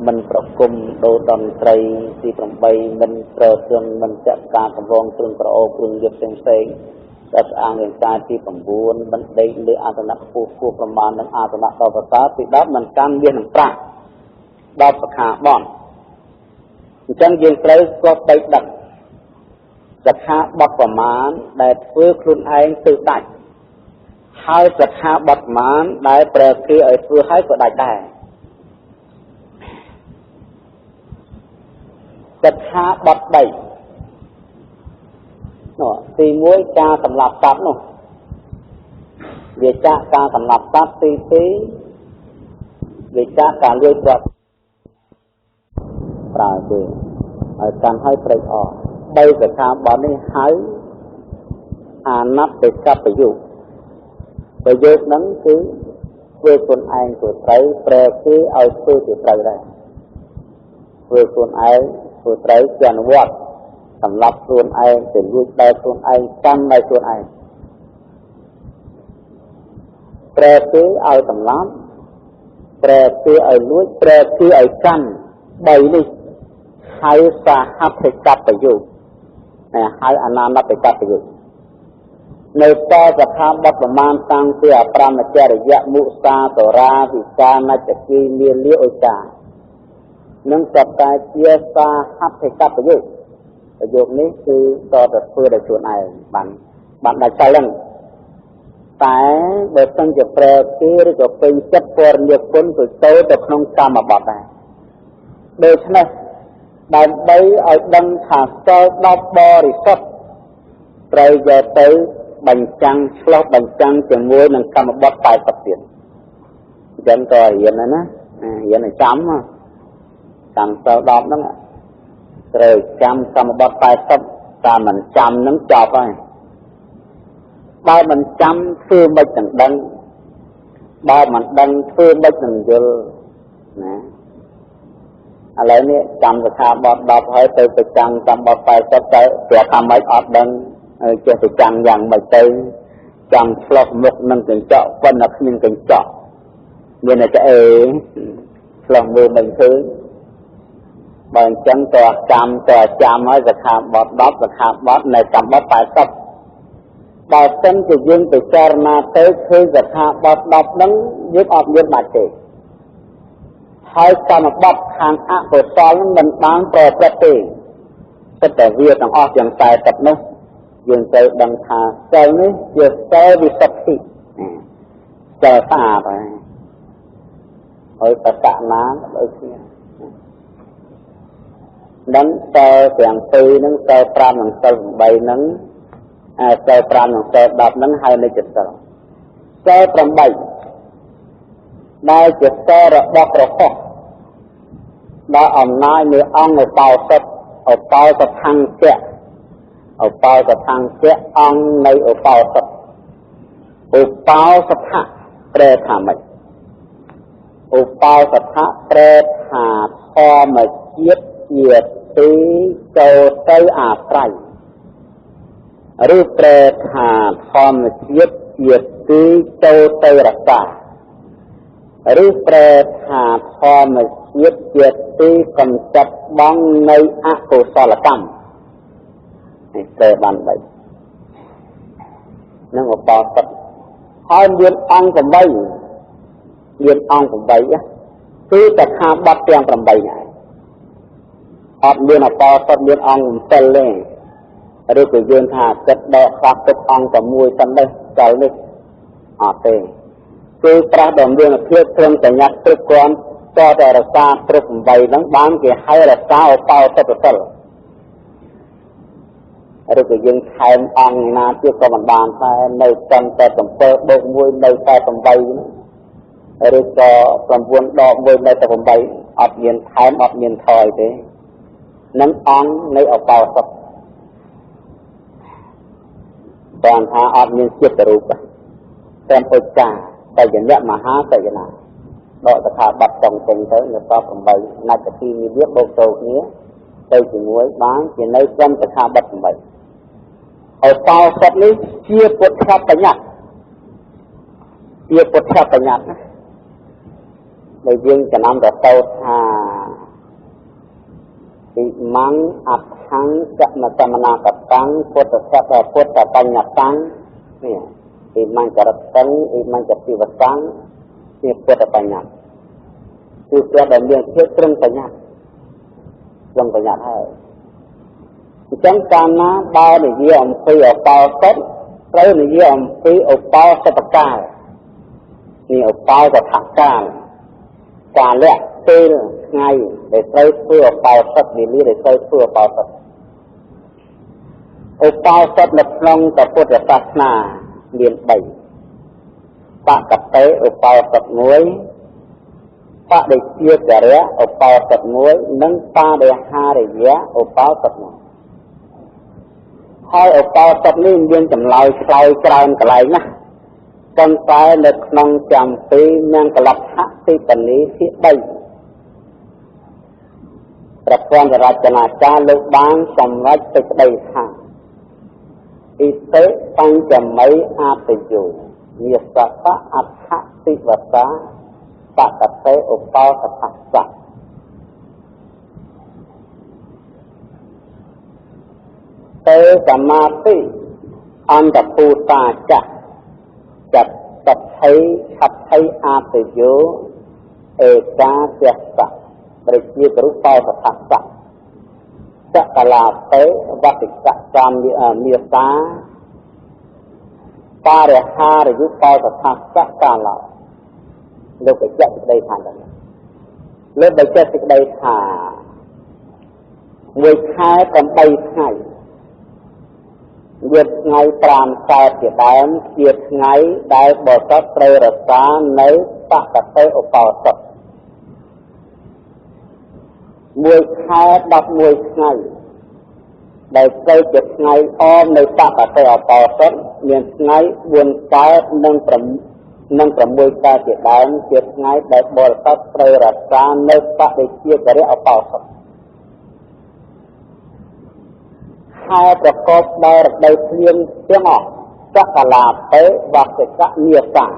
មិនប្រគុំដូរតន្ត្រីទី8មិនប្រើគ្រឿងមិនចាក់ការកំងគ្រឿងក្រអូបគ្រឿងយុទ្ធផ្សេងៗដែលស្អាងរាងកាយទី9មិនដេកលើអាសនៈខ្ពស់ៗប្រមាណនឹងអាសនៈដល់ប្រសើរទី10មិនកាន់វានឹងប្រាក់ដល់សខាបន់អញ្ចឹងយើងត្រូវស្គាល់បីដឹកសខាបត់ប្រមាណដែលធ្វើខ្លួនឯងទៅដាច់ហើយសខាបត់ប្រមាណដែលប្រើគេឲ្យធ្វើឲ្យក៏ដាច់ដែរសខាបត់3នោះទី1ការសម្លាប់សត្វនោះវាចាក់ការសម្លាប់សត្វទី2វាចាក់ការលួចទ្រព្យប្រើទេឲ្យកាន់ឲ្យព្រៃអស់3សខាបត់នេះហៅអាណត្តិកបយុគប្រយោគហ្នឹងគឺធ្វើខ្លួនឯងទៅត្រូវប្រែគេឲ្យធ្វើទៅត្រូវដែរធ្វើខ្លួនឯងធ្វើត្រូវជាអនុវត្តសម្រាប់ខ្លួនឯងទៅលួចដល់ខ្លួនឯងកាន់ដល់ខ្លួនឯងប្រែគេឲ្យសម្លាប់ប្រែគេឲ្យលួចប្រែគេឲ្យកាន់3នេះហៅសហត្ថកបយុគហៅអនាណត្តិកបយុគនៅតសខាបទប្រមាណតាំងពីអប្រមចរិយៈមុសាតរាវិការណច្ចគីមាលាឧចានឹងសត្វតែជាសហត្ថកបយុគប្រយោគនេះគឺតទៅធ្វើដោយខ្លួនឯងបានដាច់ចោលហ្នឹងតែបើសិនជាប្រែគេឬក៏ពេញចិត្តពរនិគុណទៅក្នុងកម្មបត្តិដែរដូច្នេះដើម្បីឲ្យដឹងថាសិល10បរិសុទ្ធត្រូវយកទៅបញ្ចាំងឆ្លោះបញ្ចាំងជាមួយនឹងកម្មបត្តិ80ទៀតអញ្ចឹងក៏រៀនណារៀនឲ្យចាំសិល10ហ្នឹងត្រូវចាំកម្មបត្តិ80តែមិនចាំនឹងចប់ហើយបើមិនចាំធ្វើមិនដឹងបើមិនដឹងធ្វើមិននឹងយល់ណាឥឡូវនេះចាំសខាបទ10ហើយទៅប្រចាំកម្មបត្តិ80ទៅប្រាប់ថាម៉េចអត់ដឹងចេះទៅចាំយ៉ាងម៉េចទៅចាំឆ្លោះមុខនឹងកញ្ចក់ប៉ុន្តែគ្មានកញ្ចក់មានតែឆ្លោះមើលមិនឃើញបើអញ្ចឹងតើចាំហើយសខាបទ10សខាបទនៅកម្មបត្តិ80បើសិនជាយើងពិចារណាទៅឃើញសខាបទ10ហ្នឹងយើងអត់មានបាច់ទេហើយកម្មបត្តិខាងអកុសលមិនបានប្រព្រឹត្តទេសិតតែវាទាំងអស់ទាំង40នោះយើងត្រូវដឹងថាសិលនេះជាសិលវិសុទ្ធិសិលស្អាតហើយបតនាដូចគ្នានឹងសិលទាំងពីរនឹងសិល5និងសិល8នឹងសិល5និងសិល10នឹងហើយនៅចិត្តសិល8ដែលជាសិលរបស់ព្រះពុទ្ធដល់អំណាចនៃអង្គឧបោសថឧបោសថង្គៈឧបោសថង្គៈអង្គនៃឧបោសថឧបោសថៈប្រែថាម៉េចឧបោសថៈប្រែថាធម្មជាតិជាទីចូលទៅអាស្រ័យឬប្រែថាធម្មជាតិជាទីចូលទៅរក្សាឬប្រែថាធម្មជាតិជាទីកំចាត់បងនៃអកុសលកម្មនេះតែបាន3នឹងឧបោសថហើយមានអង្គ8មានអង្គ8គឺសខាបត្តិទាំង8ហើយអត់មានឧបោសថមានអង្គ7ទេឬក៏យើងថាចិត្តដកខ្លះទឹកអង្គតែមួយសិននេះសិលនេះអត់ទេគឺប្រាស់ដល់មានភាពត្រឹមតែញ៉ាត់ព្រឹកគ្រាន់តតែរក្សាព្រឹក8ហ្នឹងបានគេហៅរក្សាឧបោសថសិលឬក៏យើងថែមអង្គណាទៀតក៏មិនបានតែនៅចំតែ7បូក1នៅតែ8ឬក៏9ដក1នៅតែ8អត់មានថែមអត់មានថយទេនឹងអង្គនៃឧបោសថបានថាអត់មានចិត្តរូបតែពុច្ចាតែយៈមហាតយនាដកសខាបត្តិចំចេញទៅនៅសល់8ណាច់ទីមានវាបូកចូលគ្នាទៅជាមួយបានជានៅចំសខាបត្តិ8ឧបោសថនេះជាពុទ្ធបញ្ញត្តិជាពុទ្ធបញ្ញត្តិណាដែលយើងចំណាំទៅថា มังอัฏฐังจะมาจำนากตังพุทธะพุทธปัญญาตังเนี่ยอิมังจรัตตังอิมังจติวัตังเนี่ยพุทธปัญญาคือเพื่อดำเนินเพื่อตรงปัญญาให้จังการน้ำบาในเยี่ยมปีอปาสัตไรในเยี่ยมปีอปาสัตกานี่อปาสัตการเลี้ยเตือนไงได้ใช้เพื่อปาสัตนี้ได้ใช้เพื่อปาสัตอปาสัตนับลงกับพุทธศาสนาเรียนไปปะกับเตอปาสัตมวยปะได้เชี่ยกระเระอปาสัตมวยนั่งปะได้หาได้เยอะอปาสัตมวยให้อปาสัตนี้เรียนจำลายคลายกลางกลายนะกันไปในขนมจำปีนั่งกลับหักที่ปนี้ที่ใบประกอบราชนาจารย์ลูกบางสำรัจติดใบทางอิเตปัญจมัยอาติโยมีสัพพะอัฏฐติวัตตาปะกัตเตอุปาสทัสสะเตสมาติอันตปูตาจะจัดตัดใช้ขัดใช้อาติโยเอกาเสียสะบริจิตรุปาสทัสสะจะกลาเตวัติกะจามมีตาปาเรหาริยุปาสทัสสะกาลาเลือกไปเจ็ดสิบได้ทานกันเลือกไปเจ็ดสิบได้ทานมวยท้ายกันไปไงเวียดไงปรามตาเสียดายเวียดไงได้บทสัตเตรรสาในปะกะเตอปาสะมวยท้ายดับมวยไงได้ใจเจ็บไงอ้อมในปะกะเตอปาสะเวียดไงบวนกายนั่งประมวยตาเสียดายเวียดไงได้บทสัตเตรรสาในปะได้เชี่ยกระเระปาสะให้ประกอบได้ได้เพียงเสียงออกจักรลาเตวัสกะเนียสัง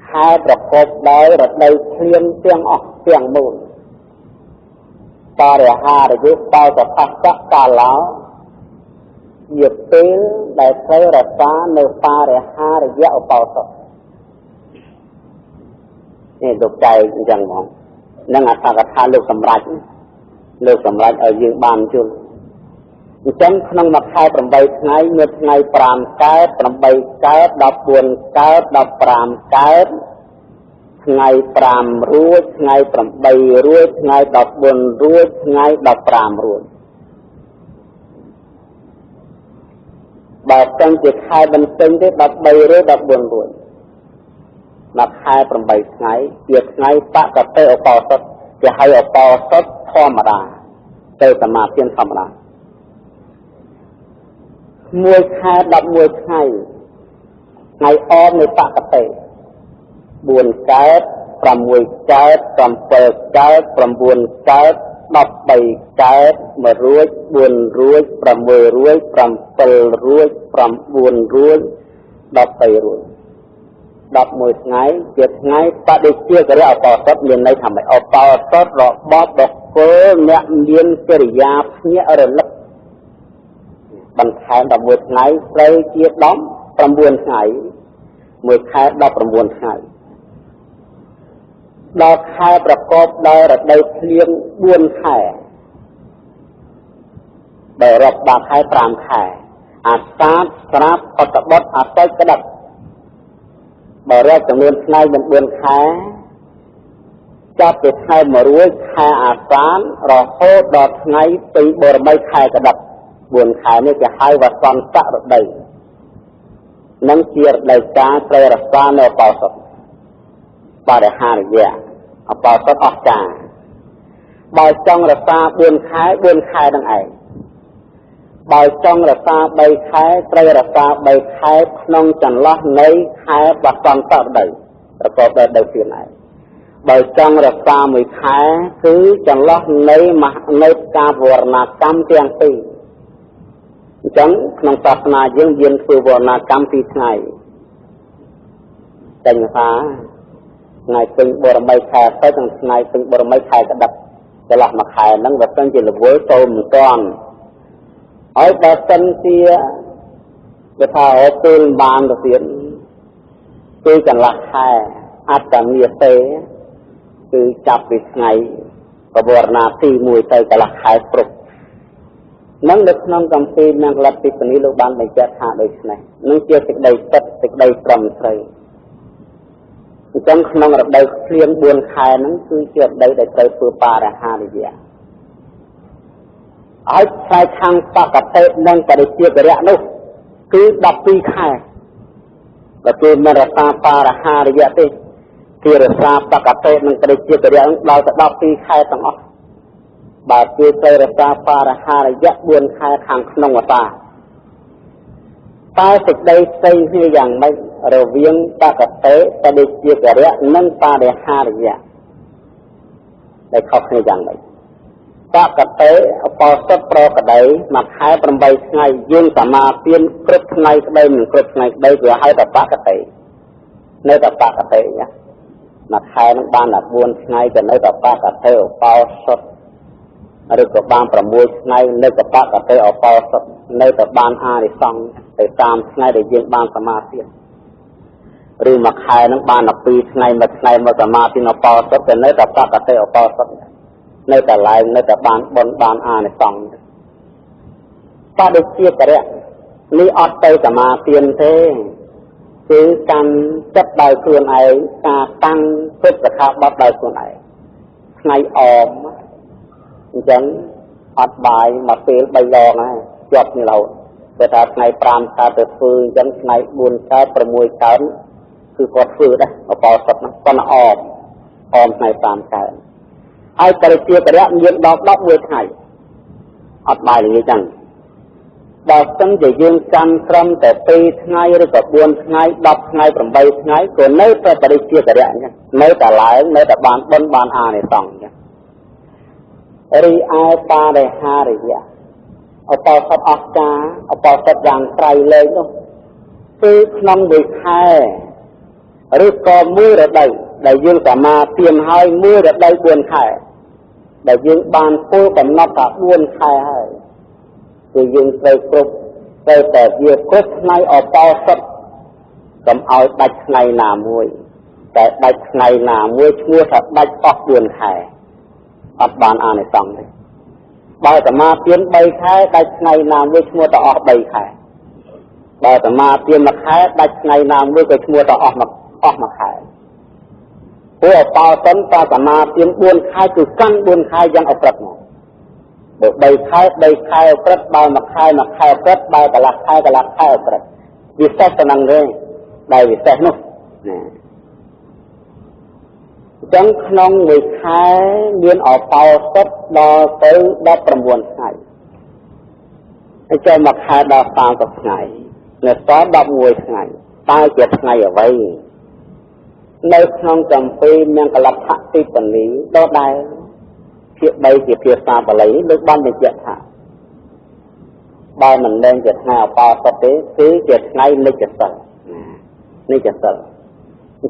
ให้ประกอบได้ได้เพียงเสียงออกเสียงมูลปาริหาริยุปาสทัสสะกาลาเหยียบเตี้ยได้ใช้รักษาในปาริหาริยะอุปาสนี่ตกใจจังมองนั่งอัตถกถาเลือกสำรัจเอายืมบานจุลจังขนมมาขายปรำใบไงเมื่อไงปรามเกิดปรำใบเกิดดับบวนเกิดดับปรามเกิดไงปรามรู้ไงปรำใบรู้ไงดับบวนรู้ไงดับปรามรู้แบบจังจะขายบันเทิงได้ดับใบรู้ดับบวนรู้มาขายปรำใบไงเกียรไงปะกับเตอปอสดจะให้อปอสดธรรมดาเตอสมาธิธรรมดามวยไทยดับมวยไทยในอ้อมในปากกเตะบวนเกิดปรำมวยเกิดปรำเปิดเกิดปรำบวนเกิดดับใบเกิดมารู้บวนรู้ปรำมวยรู้ปรำเปิดรู้ปรำบวนรู้ดับไปรู้ดับมวยไงเจ็ดไงปะได้เชื่อกันแล้วเอาต่อสัดเรียนในทำไมเอาต่อสัดหลอกบอบดอกเฟื่อเนี่ยเรียนจริยาเนี่ยอะไรลักบันทายดับมวยไงใส่เกียรด้อมประมวลไงมวยไงดับประมวลไงดอกไงประกอบได้ระดับเพียงบวนไงได้รับดอกไงปรามไงอาสาสราปตบดอาศัยกระดับบริเวณจำนวนไงเป็นบวนไงจะเป็นไงมารู้ไงอาสารรอโคดอกไงตีบริเวณไงกระดับบวนขายนี่จะให้วัดตอนสะระดับนั่งเชียร์ได้จ้าเตะรักษาในป่าสดป่าได้หาเรียเอาป่าสดออกจ้าบ่อยจังรักษาบวนขายดังไงบ่อยจังรักษาใบขายเตะรักษาใบขายน้องจันละในขายวัดตอนสะระดับประกอบได้ได้เพียงไหนบ่อยจังรักษามือขายคือจันละในมาในการวรณกรรมเตียงตีจังขนมศาสนายังเย็นคือวรณกรรมปีไงจังฟ้าไงเป็นบรมีแขกใช้จังไงเป็นบรมีแขกกระดับ cái lạc mà khai nâng vật chân chỉ là với tôm toàn hỏi ta sân kia cái thao ở tương bàn được tiền tôi cần lạc khai át cả nghĩa tế từ chạp việc ngày và bồ nà thi mùi tay cả lạc khai phục nâng được nông cầm phê nâng lạc tí phần ý lưu ban đầy chết hạ đời này nâng chia tịch đầy tất tịch đầy trầm thầy trong nông rập đầy khuyên buồn khai nâng cứ chia đầy đầy tới phương bà ra hạ đời dịa ở khai khang bạc cả tệ nâng cả đời chia cái rẽ nô cứ đọc tuy khai và cứ mà ra ta bà ra hạ đời dịa tê thì ra ta bạc cả tệ nâng cả đời chia cái rẽ đào ta đọc tuy khai tăng ọc bà cứ tới ra ta bà ra hạ đời dịa buồn khai khang nông ta ta tịch đây xây như dạng mấy rồi viên ta có tế ta đi chia cái rẽ nâng ta để ha được dạng để khóc như dạng mấy ta có tế ở bao sắp pro cả đấy mà hai phần bay ngày dương cả mà tiên cướp ngày đây mình cướp ngày đây vừa hai tập bác cái tế nơi tập bác cái tế nhá mà hai nó ban là buôn ngày cái nơi tập bác cái tế ở bao sắp rồi có ban phần mùi ngày nơi tập bác cái tế ở bao sắp nơi tập ban a để xong để tam ngày để dương ban sắm ma tiên rồi mà khai nó ban là pi ngày mà sắm ma tiên nó bao sắp cái nơi tập bác cái tế ở bao sắp nơi tập lại nơi tập ban a để xong ta được chia cái đấy lý ọt tây sắm ma tiên thế cứ căn chất đời khuôn ấy ta tăng phước và khá bắt đời khuôn ấy ngày ồm chẳng ọt bài mà phê bây giờ này chọt như lâu để ta ngày pram ta từ phương chẳng ngày buồn cáiประมวยcáiคือกอดฟื้นได้เอาปอสดนะก็น่ะออมในปรามcáiไอ้กระเทียกระเทียมยืนดอกเวทไห้อดบายอย่างนี้จังดอกตั้งแต่ยืนกันครำแต่ปีไงหรือกับบุญไงดอกไงประมาณไงก็เนื้อแต่กระเทียกระเทียมเนี่ยเนื้อแต่หลายเนื้อแต่บานบนบานอาในสองเนี่ยรีไอตาได้ห้ารีเนี่ยเอาปอสดออกกาเอาปอสดอย่างไกลเลยเนาะคือน้องดีแค่หรือก็มือระดับได้ยืนกับมาเตรียมให้มือระดับบุญไข่ได้ยืนบานพูดกับนับกับบุญไข่ให้คือยืนไปกรุบไปแต่ยืนกรุบในออกปอสดกับเอาดัชในหนามวยแต่ดัชในหนามวยชั่วสัตว์ดัชออกบุญไข่ตัดบานอาในสองเลยบางแต่มาเตรียมใบไข่ดัชในหนามวยชั่วต่อออกใบไข่บางแต่มาเตรียมมาไข่ดัชในหนามวยก็ชั่วต่อออกมาไข่พวกปอต้นปอแต่มาเตรียมบุญไข่คือกั้นบุญไข่ยังเอาปลัดมาเด็กใบไข่เอาปลัดใบมาไข่เอาปลัดใบกระลักไข่เอาปลัดวิเศษสนังเลยได้วิเศษนู้นจังขนมวิไข่เรียนออกปอต้นดอตื้อดอประมวลไข่ไอ้เจ้ามาไข่ดอตามกับไข่เนี่ยซอสดอกมวยไข่ตายเจ็บไข่เอาไว้ในขนมจำปีมันกระลับทักที่ปนี้ดอได้เพียบใบเพียบตาปลีลึกบ้านเป็นเจ็ดหาใบมันเล่นเจ็ดหาปอสติซื้อเจ็ดไงในเจ็ดสันนี่เจ็ดสัน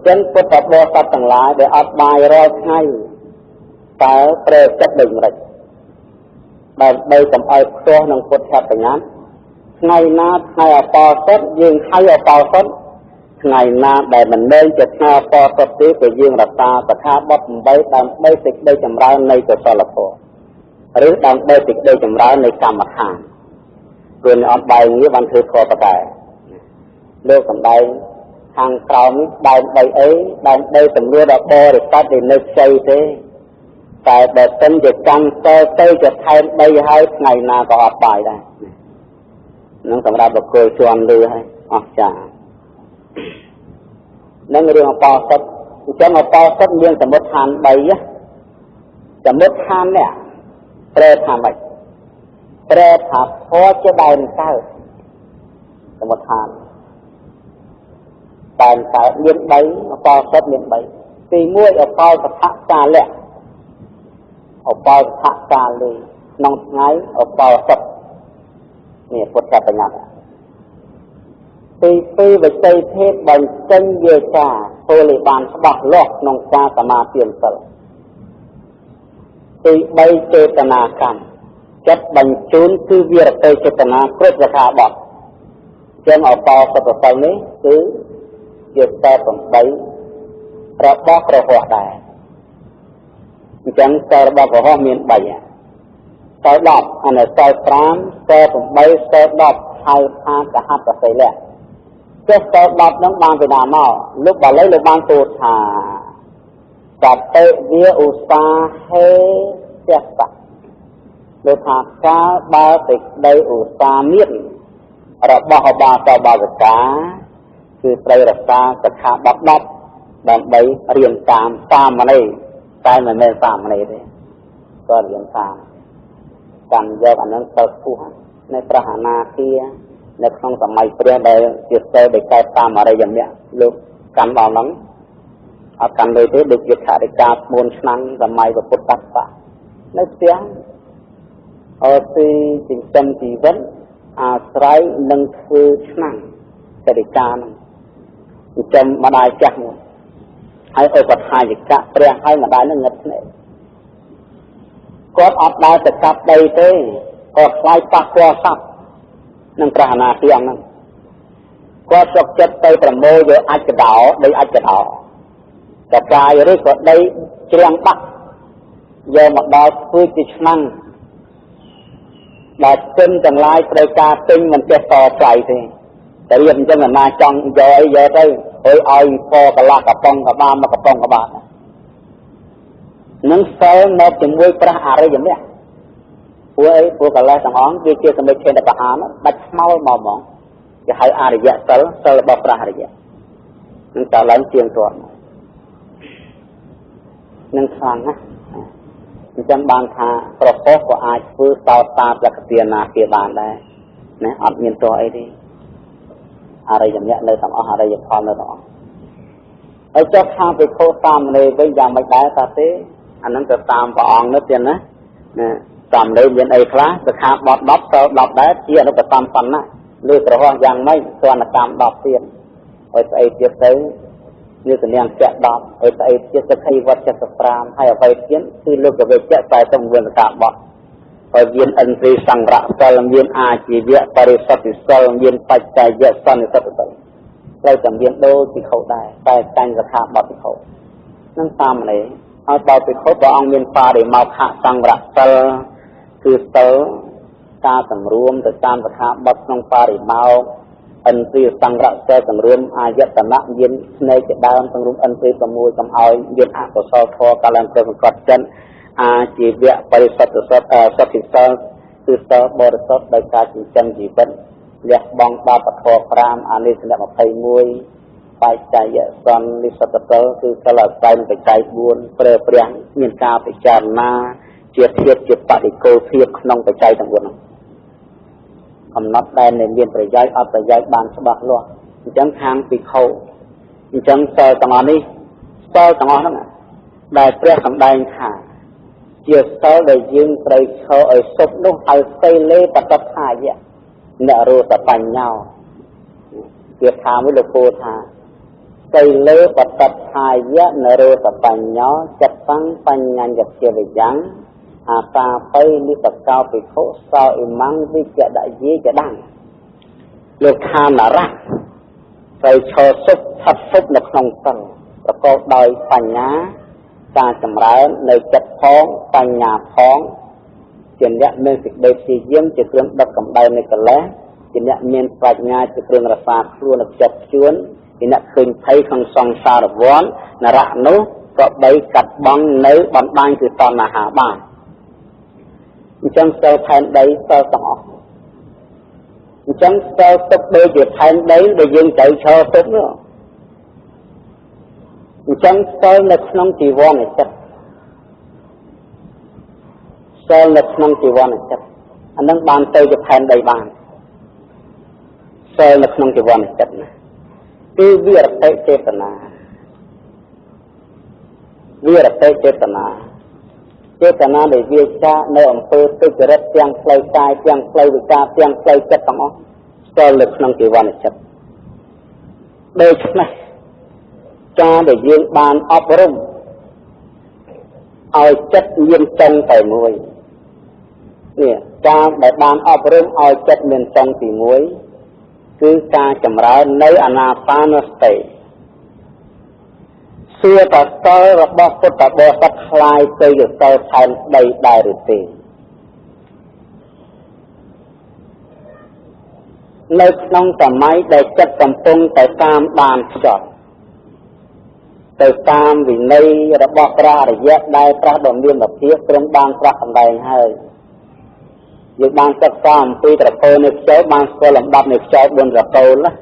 เช่นพุทธบริษัทต่างหลายได้อัดใบรอยไงแต่เปรตจัดดึงอะไรใบกับไอ้ตัวนังพุทธแบบนั้นไงนาไงปอสดยิงไงปอสดไงนาแต่มันเล่นจะนาปอสติไปยิงรัตตาประทับบัดใบดำใบติดใบจำร้ายในตัวสลับตัวหรือดำใบติดใบจำร้ายในกรรมฐานเกินอัดใบนี้วันคือคอประกายเลือกกับใบทางกล่าวนี้ใบเอ้ใบตำรวจบริษัทในในใจเต้แต่แบบเป็นจะกันเต้จะแทนใบให้ไงนาก็อัดใบได้นั่งสำหรับแบบเคยชวนดูให้ออกจากนั่งเรื่องปอสดจะมาปอสดเรื่องสมมติทานใบอะสมมติทานเนี่ยเปรตทานใบเปรตทานเพราะจะได้มันเก้าสมมติทานแต่แต่เลี้ยงใบปอสดเลี้ยงใบตีมวยเอาปอสะทักกาแหละเอาปอสะทักกาเลยน้องไงเอาปอสดเนี่ยพุทธปัญญาปีวิจัยเทศบันเจนเยชาโพลิบานฉบับโลกนงกาสมาเตียนเสล ទី3ចេតនាកម្មចិត្តបញ្ជូនគឺវិរតេចេតនាគ្រប់សខាបទចឹងអបសតសិលនេះគឺជាសិល8របស់ព្រះហស្ថដែរអញ្ចឹងសិលរបស់ព្រះហស្ថមាន3សិល10អានេះសិល5សិល8សិល10ហៅថាកហបសិលៈចេះសិល10ហ្នឹងបានពីណាមកលោកបាលីលោកបានទូលថាសតិវាឧស្សាហេចេះតាលោកថាការបើសេចក្តីឧស្សាហ៍មានរបស់ឧបាសកឧបាសិកាគឺត្រូវរក្សាសិក្ខាបទ10ដើម្បីរៀនតាមសាមណេរតែមិនមែនសាមណេរទេក៏រៀនតាមកាន់យកអានឹងទៅពោះនៅព្រះអនាគានៅក្នុងសម័យព្រះដែលជាសិលដែលកើតតាមអរិយមគ្គលោកកាន់ដល់ហ្នឹងអត់កាន់លើទេដូចជាខរិកា4ឆ្នាំសម័យពុទ្ធសកនៅផ្ទះអទីចិញ្ចឹមជីវិតអាស្រ័យនឹងធ្វើឆ្នាំខរិកាហ្នឹងចិញ្ចឹមម្ដាយចាស់នោះហើយឧបថាយកៈព្រះហើយម្ដាយនឹងងឹតភ្នែកគាត់អត់ដើរទៅកាប់ដីទេគាត់ខ្លាចប៉ះពាល់សត្វនឹងព្រះអនាគាហ្នឹងគាត់សុខចិត្តទៅប្រមូលយកអាចកដោដីអាចកដោតកាយឬក៏ដីជ្រាំងបាក់យកមកដល់ធ្វើជាឆ្នាំងដែលទិញទាំងឡាយត្រូវការទិញមិនចេះតស្រ័យទេតែរៀបអញ្ចឹងអាណាចង់យកអីយកទៅឲ្យពកន្លះកំប៉ុងកបាមកកំប៉ុងកបានឹងសិលមកជាមួយព្រះអរិយមគ្គពួកអីពួកកន្លះទាំងអង្គវាជាសមិទ្ធិបហានដាច់ស្មោលមកហ្មងគេហៅអរិយសិលរបស់ព្រះអរិយនឹងតឡើងជាងទាត់នឹងខ្លាំងណាស់អញ្ចឹងបានថាប្រពោះក៏អាចធ្វើតោតាប្រកទានាគាបានដែរណាអត់មានតអីទេអរិយមគ្គនៅទាំងអស់អរិយផលនៅទាំងអស់ហើយចុះខាងភិក្ខុសាមណេរវិញយ៉ាងមិនដែរថាទេអានឹងទៅតាមព្រះអង្គនោះទៀតណាសាមណេរមានអីខ្លះសិក្ខាបទ10សិល10ដែរជាអនុបកម្មបណ្ណៈលើប្រហោះយ៉ាងម៉េចទណ្ឌកម្ម10ទៀតហើយស្អីទៀតទៅnhư cái niềm chẹt đọt ở tại chiếc xe khay vật chẹt sập ram hay ở vây kiến khi lúc về chẹt tại trong vườn cả bọt ở viên ân vi sang rạ sal viên a chỉ việc parisati sal viên bạch tài dễ san thì sắp tới đây chẳng viên đô thì khẩu đài tại canh giặc hạ bọt thì khẩu nâng tam này ở bao thì khẩu của ông viên pha để mau hạ sang rạ sal cứ tớ ta tầm ruộng từ tam giặc hạ bọt trong pha để mau ân tri sang rạ xe tầng rưm ai dắt tầm nặng viên này sẽ đam tầng rưm ân tri tầm mùi tầm oi viên hạ của so thô cả lần cơ một chân chỉ việc phải sát thị sơ từ sơ bò được sốt đại ca chỉ chân chỉ vẫn liệt bong ba bạc thô pram anh đi sẽ một thầy mùi phải chạy dễ son đi sát sơ từ sơ là tay phải chạy buồn pre preng miền ca phải tràn na triệt thiệt triệt bạc để cô thiệt nông phải chạy tầng buồnកំណត់ដែលមានប្រយោជន៍អត់ប្រយោជន៍បានច្បាស់លាស់អញ្ចឹងខាងពីខោអញ្ចឹងសិលទាំងអស់នេះសិលទាំងអស់ហ្នឹងដែលព្រះសម្ដែងថាជាសិលដែលយើងត្រូវឈរឲ្យសុខនោះហៅសីលេបតថាយៈនរោតបញ្ញោជាថាមួយលោកគោថាសីលេបតថាយៈនរោតបញ្ញោចិត្តតាំងបញ្ញញ្ញជាវិយ៉ាងអាតាបៃនិសកោភិក្ខុសោអ៊ីម៉ាំងវិជ្ជដយេចដាំងលោកខានរៈត្រូវឈរសុខផាត់សុខនៅក្នុងសិលប្រកបដោយបញ្ញាការចម្រើននៅចិត្តផងបញ្ញាផងជាអ្នកមានសេចក្តីព្យាយាមជាគ្រឿងដឹកកម្ដៅនៃកិលេសជាអ្នកមានប្រាជ្ញាជាគ្រឿងរក្សាខ្លួននៅចិត្តជួនជាអ្នកឃើញភ័យក្នុងសង្សារវដ្តនរៈនោះក៏បីកាត់បង់នៅបណ្ដាញគឺតណ្ហាបានអញ្ចឹងសិលផែនដីសិលទាំងអស់អញ្ចឹងសិលទុកដូចជាផែនដីដែលយើងត្រូវឈរទុកនោះអញ្ចឹងសិលនៅក្នុងជីវ័នចិត្តសិលនៅក្នុងជីវ័នចិត្តអានឹងបានទៅជាផែនដីបានសិលនៅក្នុងជីវ័នចិត្តណាគឺវិរតិចេតនាវិរតិចេតនាចេតនាដែលវាចានៅអំពើទុច្ចរិតទាំងផ្លូវកាយទាំងផ្លូវវិការទាំងផ្លូវចិត្តទាំងអស់ស្គាល់នៅក្នុងជីវ័នចិត្តដូច្នេះការដែលយើងបានអប់រំឲ្យចិត្ត មានចុងតែមួយនេះការដែលបានអប់រំឲ្យចិត្តមានចុងទី1គឺការចម្រើននៅអានាបានសតិសួរតកលរបស់ពុទ្ធបរិស័ទคล้ายទៅជាសិលផែនដីដែរឬទេនៅក្នុងសម័យដែលចិត្តកំពុងតែតាមដានខ្ជាប់ទៅតាមវិន័យរបស់ព្រះអរិយដែលប្រះដ៏មានភាពទ្រង់បានប្រះសម្ដែងហើយយើងបានសិក្សាអំពីត្រកូលនៃខ្យល់បានស្គាល់លំដាប់នៃខ្យល់4ត្រកូលណា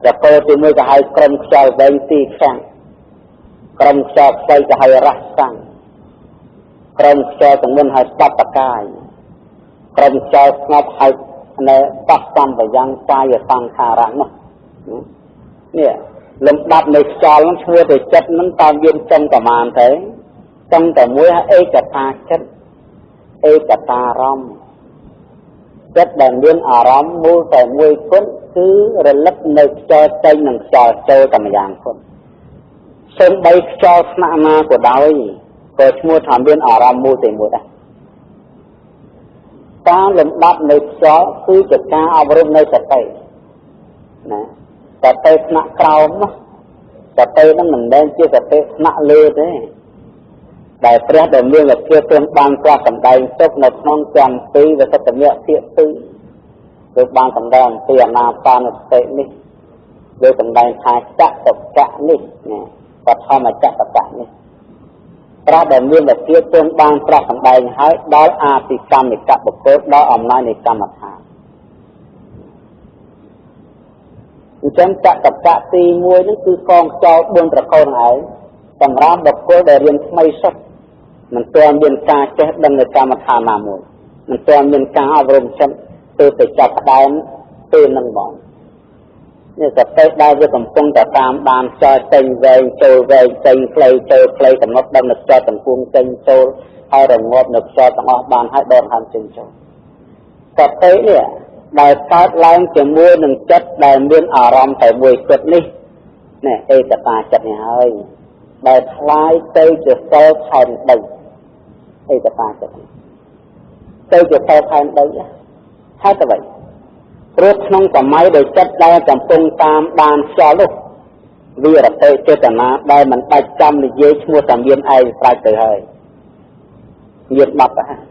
ត្រកូលទី1ក៏ហៅក្រុមខ្យល់វែងទីខាងក្រុមខ្យល់ផ្ទៃក៏ហៅរសាំងក្រុមខ្យល់ទាំងមុនហៅស្បតកាយក្រុមខ្យល់ស្ងប់ហៅនៅបស្សម្បយ៉ាងកាយសង្ខារៈនោះនេះលំដាប់នៃខ្យល់នឹងឈ្មោះទៅចិត្តនឹងតាមមានចុងប្រមាណទៅចុងតែមួយហៅឯកតាចិត្តឯកតាអារម្មណ៍ចិត្តដែលមានអារម្មណ៍មូលតែមួយគត់គឺរលឹកនៅខ្យល់ចេញនិងខ្យល់ចូលតែម្យ៉ាងគត់សូម្បីខ្យល់ស្នាក់ណាក៏ដោយក៏ឈ្មោះថាមានអារម្មណ៍មូលតែមួយដែរតាមលំដាប់នៃខ្យល់គឺជាការអប់រំនៃសតិណាសតិថ្នាក់ក្រោមណាសតិហ្នឹងមិនមែនជាសតិថ្នាក់លើទេដែលព្រះដែលមានលទ្ធិទ្រង់បានប្រសម្ដែងទុកនៅក្នុងចំពីវសតមៈភាគ2គឺបានសម្ដែងអំពីអានាបានសតិនេះគឺសម្ដែងថាចក្កកៈនេះណាបឋមចក្កកៈនេះព្រះដែលមានលទ្ធិទ្រង់បានប្រសម្ដែងហើយដល់អាទិកម្មកបុគ្គលដល់អំណាចនៃកម្មដ្ឋានអញ្ចឹងចក្កកៈទី1នេះគឺកងខ្យល់4ត្រកូលហ្នឹងឯងសម្រាប់បុគ្គលដែលរៀនថ្មីសិនមិនទាន់មានការចេះដឹងនៅកម្មដ្ឋានណាមួយមិនទាន់មានការអប់រំចិត្តទៅចាប់ផ្ដើមពេលហ្នឹងបងនេះសតិដែលវាកំពុងតែតាមដានខ្យល់ចេញវែងចូលវែងចេញខ្លីចូលខ្លីកំណត់ដឹងនៅខ្យល់ទាំងពួងចេញចូលហើយរងាប់នៅខ្យល់ទាំងអស់បានហើយដកហាមចេញចូលសតិនេះដែលកើតឡើងជាមួយនឹងចិត្តដែលមានអារម្មណ៍តែមួយគត់នេះនេះឯកតាចិត្តនេះហើយដែលคล้ายទៅជាសិលផែនដីឯកតាចិត្តទៅជាសិលផែនដីហើយទៅវិញព្រោះក្នុងសម័យដែលចិត្តដែលកំពុងតាមដានខ្យល់នោះវារទេចេតនាដែលមិនបាច់ចាំនិយាយឈ្មោះតែមានឯងប្រាច់ទៅហើយមានបាត់ទៅហើយ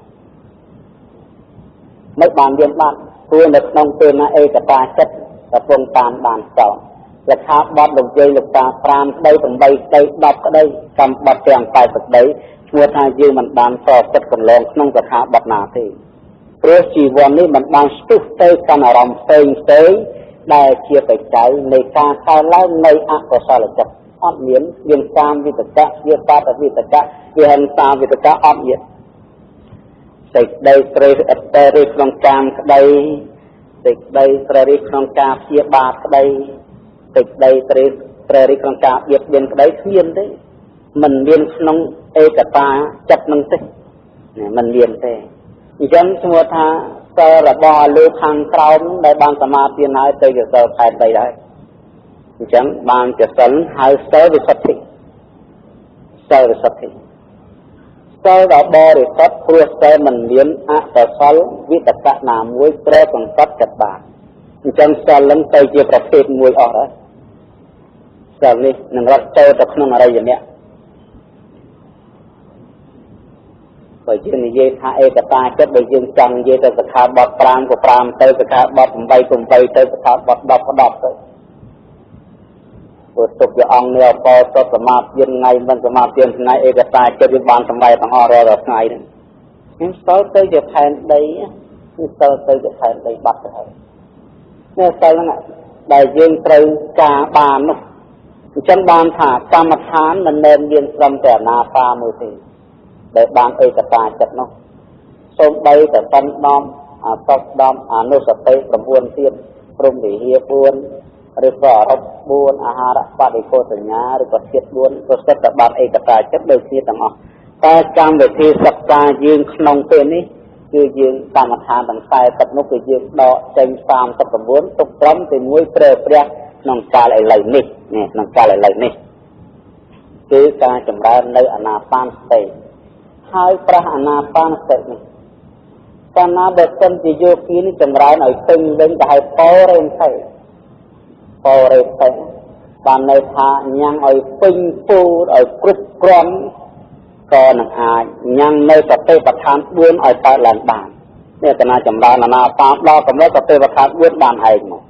មិនបានមានបាត់ព្រោះនៅក្នុងពេលណាឯកតាចិត្តកំពុងតាមដានខ្យល់លក្ខណៈបត់លោកយាយលោកតា5ក្តី8ក្តី10ក្តីកម្មបត់ទាំង80ក្តីឈ្មោះថាយើងមិនបានសរចិត្តកន្លងក្នុងកថាបត់ណាទេព្រោះជីវ័ននេះមិនបានស្ទុះទៅកាន់អារម្មណ៍ផ្សេងដែលជាបច្ច័យនៃការកើតឡើងនៃអកុសលចិត្តអត់មានកាមវិតកៈវាបាតវិតកៈវាហិង្សាវិតកៈអត់មានសេចក្តីត្រេះអត្តរិះក្នុងកាមក្តីសេចក្តីត្រេះរិះក្នុងការព្យាបាទក្តីសេចក្តីត្រេះរិះក្នុងការបៀតបៀនក្តីគ្មានទេមិនមានក្នុងឯកតាចិត្តនឹងទេមិនមានទេអញ្ចឹងឈ្មោះថាសិលរបស់លើខាងក្រោមដែលបានសមាធិហើយទៅជាសិលផែនដីដែរអញ្ចឹងបានជាសិលហៅសិលវិសុទ្ធិសិលវិសុទ្ធិសិលដ៏បរិសុទ្ធព្រោះតែមិនមានអកុសលវិតកៈណាមួយត្រូវសង្កត់ចិត្តបានអញ្ចឹងសិលនឹងទៅជាប្រភេទមួយអស់ហើយសិលនេះនឹងរត់ចូលទៅក្នុងអរិយមគ្គបើយើងនិយាយថាឯកតាចិត្តបើយើងចង់និយាយទៅសិក្ខាបទ5ក៏5ទៅសិក្ខាបទ8ក៏8ទៅសិក្ខាបទ10ក៏10ទៅព្រោះទុកជាអង្គនេះអបសុទ្ធសមាធិថ្ងៃមិនសមាធិថ្ងៃឯកតាចិត្តវាបានសម្រេចទាំងអស់រាល់ថ្ងៃហ្នឹងខ្ញុំស្ទើរទៅជាផែនដីគឺស្ទើរទៅជាផែនដីបាត់ទៅហើយនេះស្ទើរហ្នឹងដែលយើងត្រូវការបាននោះអញ្ចឹងបានថាកម្មដ្ឋានមិនមែនមានត្រឹមតែអាណាបាមួយទេដែលបានឯកតាចិត្តនោះសូម្បីតែប៉ុណ្ណោះអាសព10អនុសតិ9ទៀតព្រមវិហារ4ឬក៏អរុប4អាហារបដិកោសញ្ញាឬក៏ធាតុ4ក៏សិតតែបានឯកតាចិត្តដូចគ្នាទាំងអស់តែកម្មវិធីសិក្សាយើងក្នុងពេលនេះគឺយើងកម្មដ្ឋានទាំង40នោះគឺយើងដកចេញ39ទុកត្រឹមតែមួយព្រះក្នុងកាលឥឡូវនេះក្នុងកាលឥឡូវនេះគឺការចម្រើននៅអានាបានសតិហ ហើយប្រះអាណាបានសតិនេះកាលណាបើសិនជាយោគីនេះចម្រើនឲ្យពេញវិញទៅឲ្យបរិញ្ញទៅបានន័យថាញ៉ាំងឲ្យពេញពូឲ្យគ្រប់គ្រាន់ក៏នឹងអាចញ៉ាំងនៅសតិប្បដ្ឋាន4ឲ្យកើតឡើងបាននេះកាលណាចម្រើនអាណាបានដល់កម្រិតសតិប្បដ្ឋាន4បានឯងមក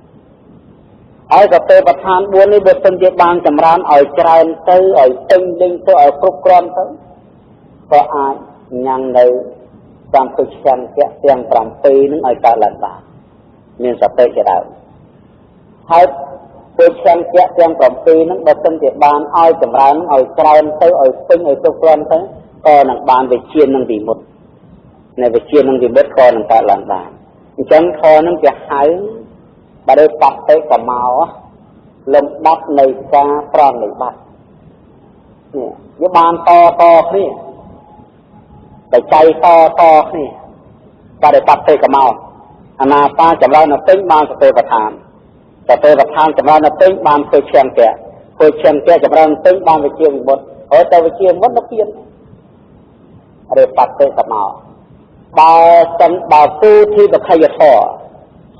ហើយសតិប្បដ្ឋាន4នេះបើសិនជាបានចម្រើនឲ្យច្រើនទៅឲ្យពេញលេងទៅឲ្យគ្រប់គ្រាន់ទៅក៏អាចញ៉ាំងនៅតាមពុទ្ធកម្មទាំង7នឹងឲ្យកើតឡើងបានមានសតិជាដើមហើយពុទ្ធកម្មទាំង7នឹងបើសិនជាបានឲ្យចម្រើនឲ្យច្រើនទៅឲ្យពេញឲ្យគ្រប់គ្រាន់ទៅក៏នឹងបានវិជានឹងវិមុតនៅវិជានឹងវិមុតក៏នឹងកើតឡើងបានអញ្ចឹងខនឹងគេហៅបើដោយបត្តិកម្មោលំដាប់នៃការប្រណិប័តនេះវាបានតគ្នាតែចៃតគ្នាបើដោយបត្តិកម្មោអាណាបាចម្រើននៅពេញបានសតិប្បដ្ឋានចម្រើននៅពេញបានពុទ្ធកម្មចម្រើនពេញបានវិជាវិមុតហើយទៅវិជាវិមុតនៅពៀនឬបត្តិកម្មោបើសិនបើទូធីបខយធរ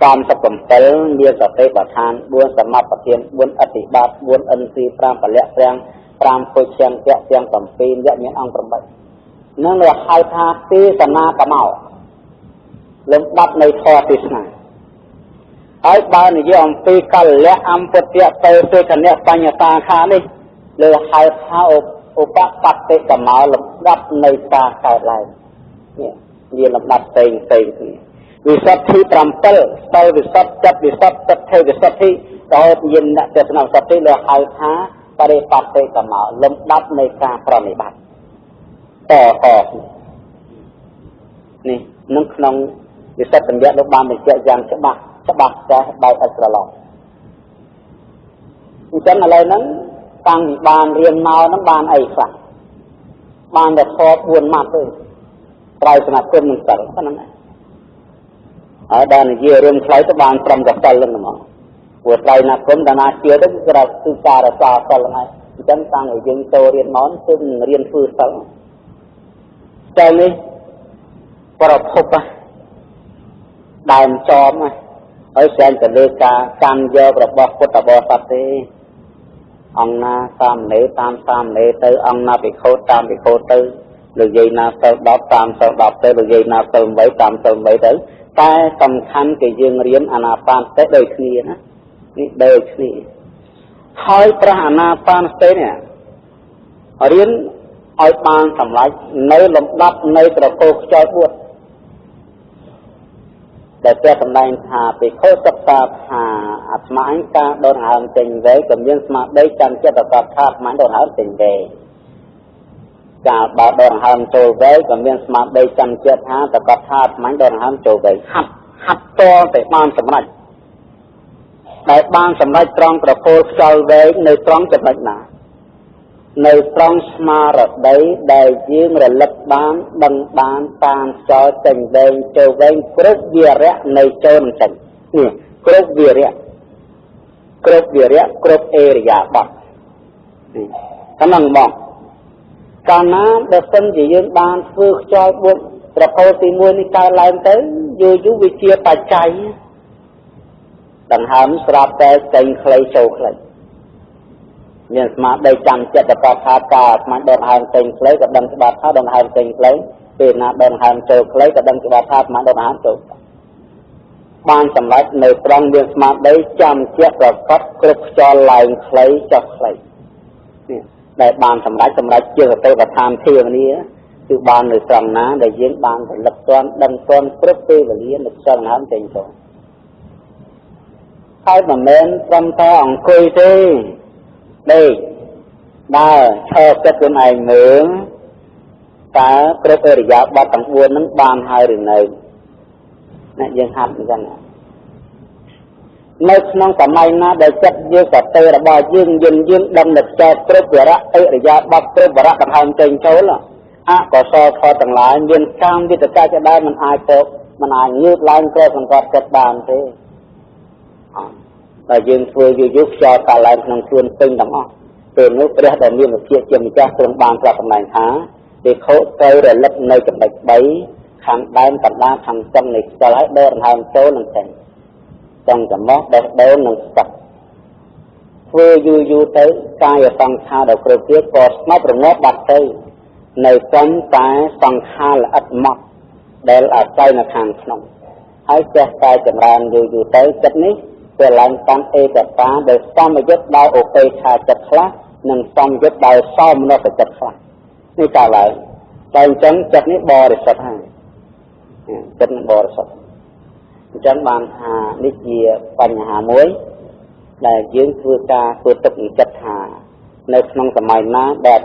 37មានសតិប្បដ្ឋាន4សមាបត្តិ4អតិបាត4អិនទ្រី5ពលៈទាំង5ពុទ្ធកម្មទាំង7យៈមានអង្គ8នឹងហៅថាទេសនាកម្មោលំដាប់នៃធម៌ទេសនាហើយបើនិយាយអំពីកលៈអំពុទ្ធៈទៅទេកណៈបញ្ញតាខានេះលើហៅថាឧបបត្តិកម្មោលំដាប់នៃការកើតឡើងនេះវាលំដាប់ផ្សេងគ្នាវិសុទ្ធិ7ស្ទើរវិសុទ្ធចិត្តវិសុទ្ធទិដ្ឋិវិសុទ្ធិដោយមានអ្នកទេសនាវិសុទ្ធិលើហៅថាបរិបត្តិកម្មោលំដាប់នៃការប្រណិប័តតនេះនឹងក្នុងវិសុទ្ធបញ្ញត្តិលោកបានបញ្ជាក់យ៉ាងច្បាស់ចាស់ដោយឥតច្រឡំអញ្ចឹងឥឡូវហ្នឹងតាំងពីបានរៀនមកហ្នឹងបានអីខ្លះបានតែខ4ម៉ាត់ទេត្រៃសមាគមនឹងសិលប៉ុណ្ណឹងហើយដល់និយាយរឿងខ្លីទៅបានត្រឹមតែសិលហ្នឹងហ្មងព្រោះត្រៃណាគុំតាណាជាទៅគឺការរក្សាសិលហ្នឹងហើយអញ្ចឹងតាំងពីយើងចូលរៀនមកគឺនឹងរៀនធ្វើសិលតែនេះប្រភពដើមចំហើយស្អាតទៅលើការកាន់យករបស់ពុទ្ធបរិស័ទទេអង្គណាសាមណេរតាមសាមណេរទៅអង្គណាភិក្ខុតាមភិក្ខុទៅលោកយាយណាសិល10តាមសិល10ទៅលោកយាយណាសិល8តាមសិល8ទៅតែសំខាន់គឺយើងរៀនអានាបានសតិដូចគ្នាណានេះដូចគ្នាហើយប្រះអានាបានសតិនេះរៀនឲ្យបានសម្រេចនៅលំដាប់នៃត្រកូលខ្យល់4ដែលជាសម្ដែងថាភិក្ខុសិក្សាថាអាត្មាអញការដកដង្ហើមចេញវែងក៏មានស្មារតីចាំចិត្តប្រកបថាអាត្មាដកដង្ហើមចេញវែងកាលបើដកដង្ហើមចូលវែងក៏មានស្មារតីចាំចិត្តថាប្រកបថាអាត្មាដកដង្ហើមចូលវែងហាត់តតែបានសម្រេចដែលបានសម្រេចត្រង់ត្រកូលខ្យល់វែងនៅត្រង់ចំណុចណានៅត្រង់ស្មារតីដែលយើងរលឹកបានដឹងបានតាមចោលចេញវែងចូលវែងគ្រប់វារៈនៃចូលនឹងចេញនេះគ្រប់វារៈគ្រប់អេរិយាបថហ្នឹងមកកាលណាដែលសិនជាយើងបានធ្វើខ្យល់4ត្រកូលទី1នេះកើតឡើងទៅយូរវាជាបច្ច័យដង្ហើមស្រាប់តែចេញខ្លីចូលខ្លីមានស្មារតីចាំចិត្តប្រកបថាការស្មានដកដង្ហើមចេញខ្លីក៏ដឹងច្បាស់ថាដកដង្ហើមចេញខ្លីពេលណាដកដង្ហើមចូលខ្លីក៏ដឹងច្បាស់ថាស្មានដកដង្ហើមចូលបានសម្រេចនៅត្រង់មានស្មារតីចាំចិត្តប្រកបគ្រប់ខ្យល់ឡើងខ្លីចុះខ្លីនេះដែលបានសម្រេចជាសតិប្បដ្ឋានធានាគឺបាននៅត្រង់ណាដែលយើងបានរលឹកទាន់ដឹងទាន់គ្រប់ពេលវេលានៅខ្យល់ដង្ហើមចេញចូលហើយមិនមែនត្រឹមតែអង្គុយទេដេកដើរឈរគិតខ្លួនឯងមើលតើគ្រប់អរិយាបថទាំង4ហ្នឹងបានហើយឬនៅអ្នកយើងហាត់អញ្ចឹងនៅក្នុងសម័យណាដែលចិត្តយើងសតិរបស់យើងដឹងនៅចោលគ្រប់វិរៈអរិយាបថគ្រប់វរៈដង្ហើមចេញចូលអកុសលខទាំងឡាយមានកាមវិតកជាដែរមិនអាចងើបឡើងក្រសង្កត់ចិត្តបានទេតែយើងធ្វើយូរខ្យល់កាលឡើងក្នុងខ្លួនពេញទាំងអស់ពេលនោះព្រះដែលមានវិជាជាម្ចាស់ទ្រង់បានប្រាប់តំណែងថាទ vì khổ cây rồi lấp nơi cầm bạch bấy khăn đáy cầm đá khăn chân này cho lấy đôi hơn số lần thành chân cầm mót đôi đôi lần sập vừa du tới cai ở phần tha đầu cơ tiết có snap rồi ngót bạc tới nơi quanh cái phần tha là ắt mót để ở cây là hàng nông hãy cho tay chậm ràn du tới chất ní về làm tăng e cả ta để xong mà giúp đau ok tha chất khác nên xong giúp đau xong nó phải chất khácนี่กล่าวเลยแต่จังจักนี้บริสุทธิ์ให้จักนี้บริสุทธิ์จังบางหานิจยปัญหามวยได้ยืนคือการฝึกตกจัดหาในក្នុងសម័យណាដែល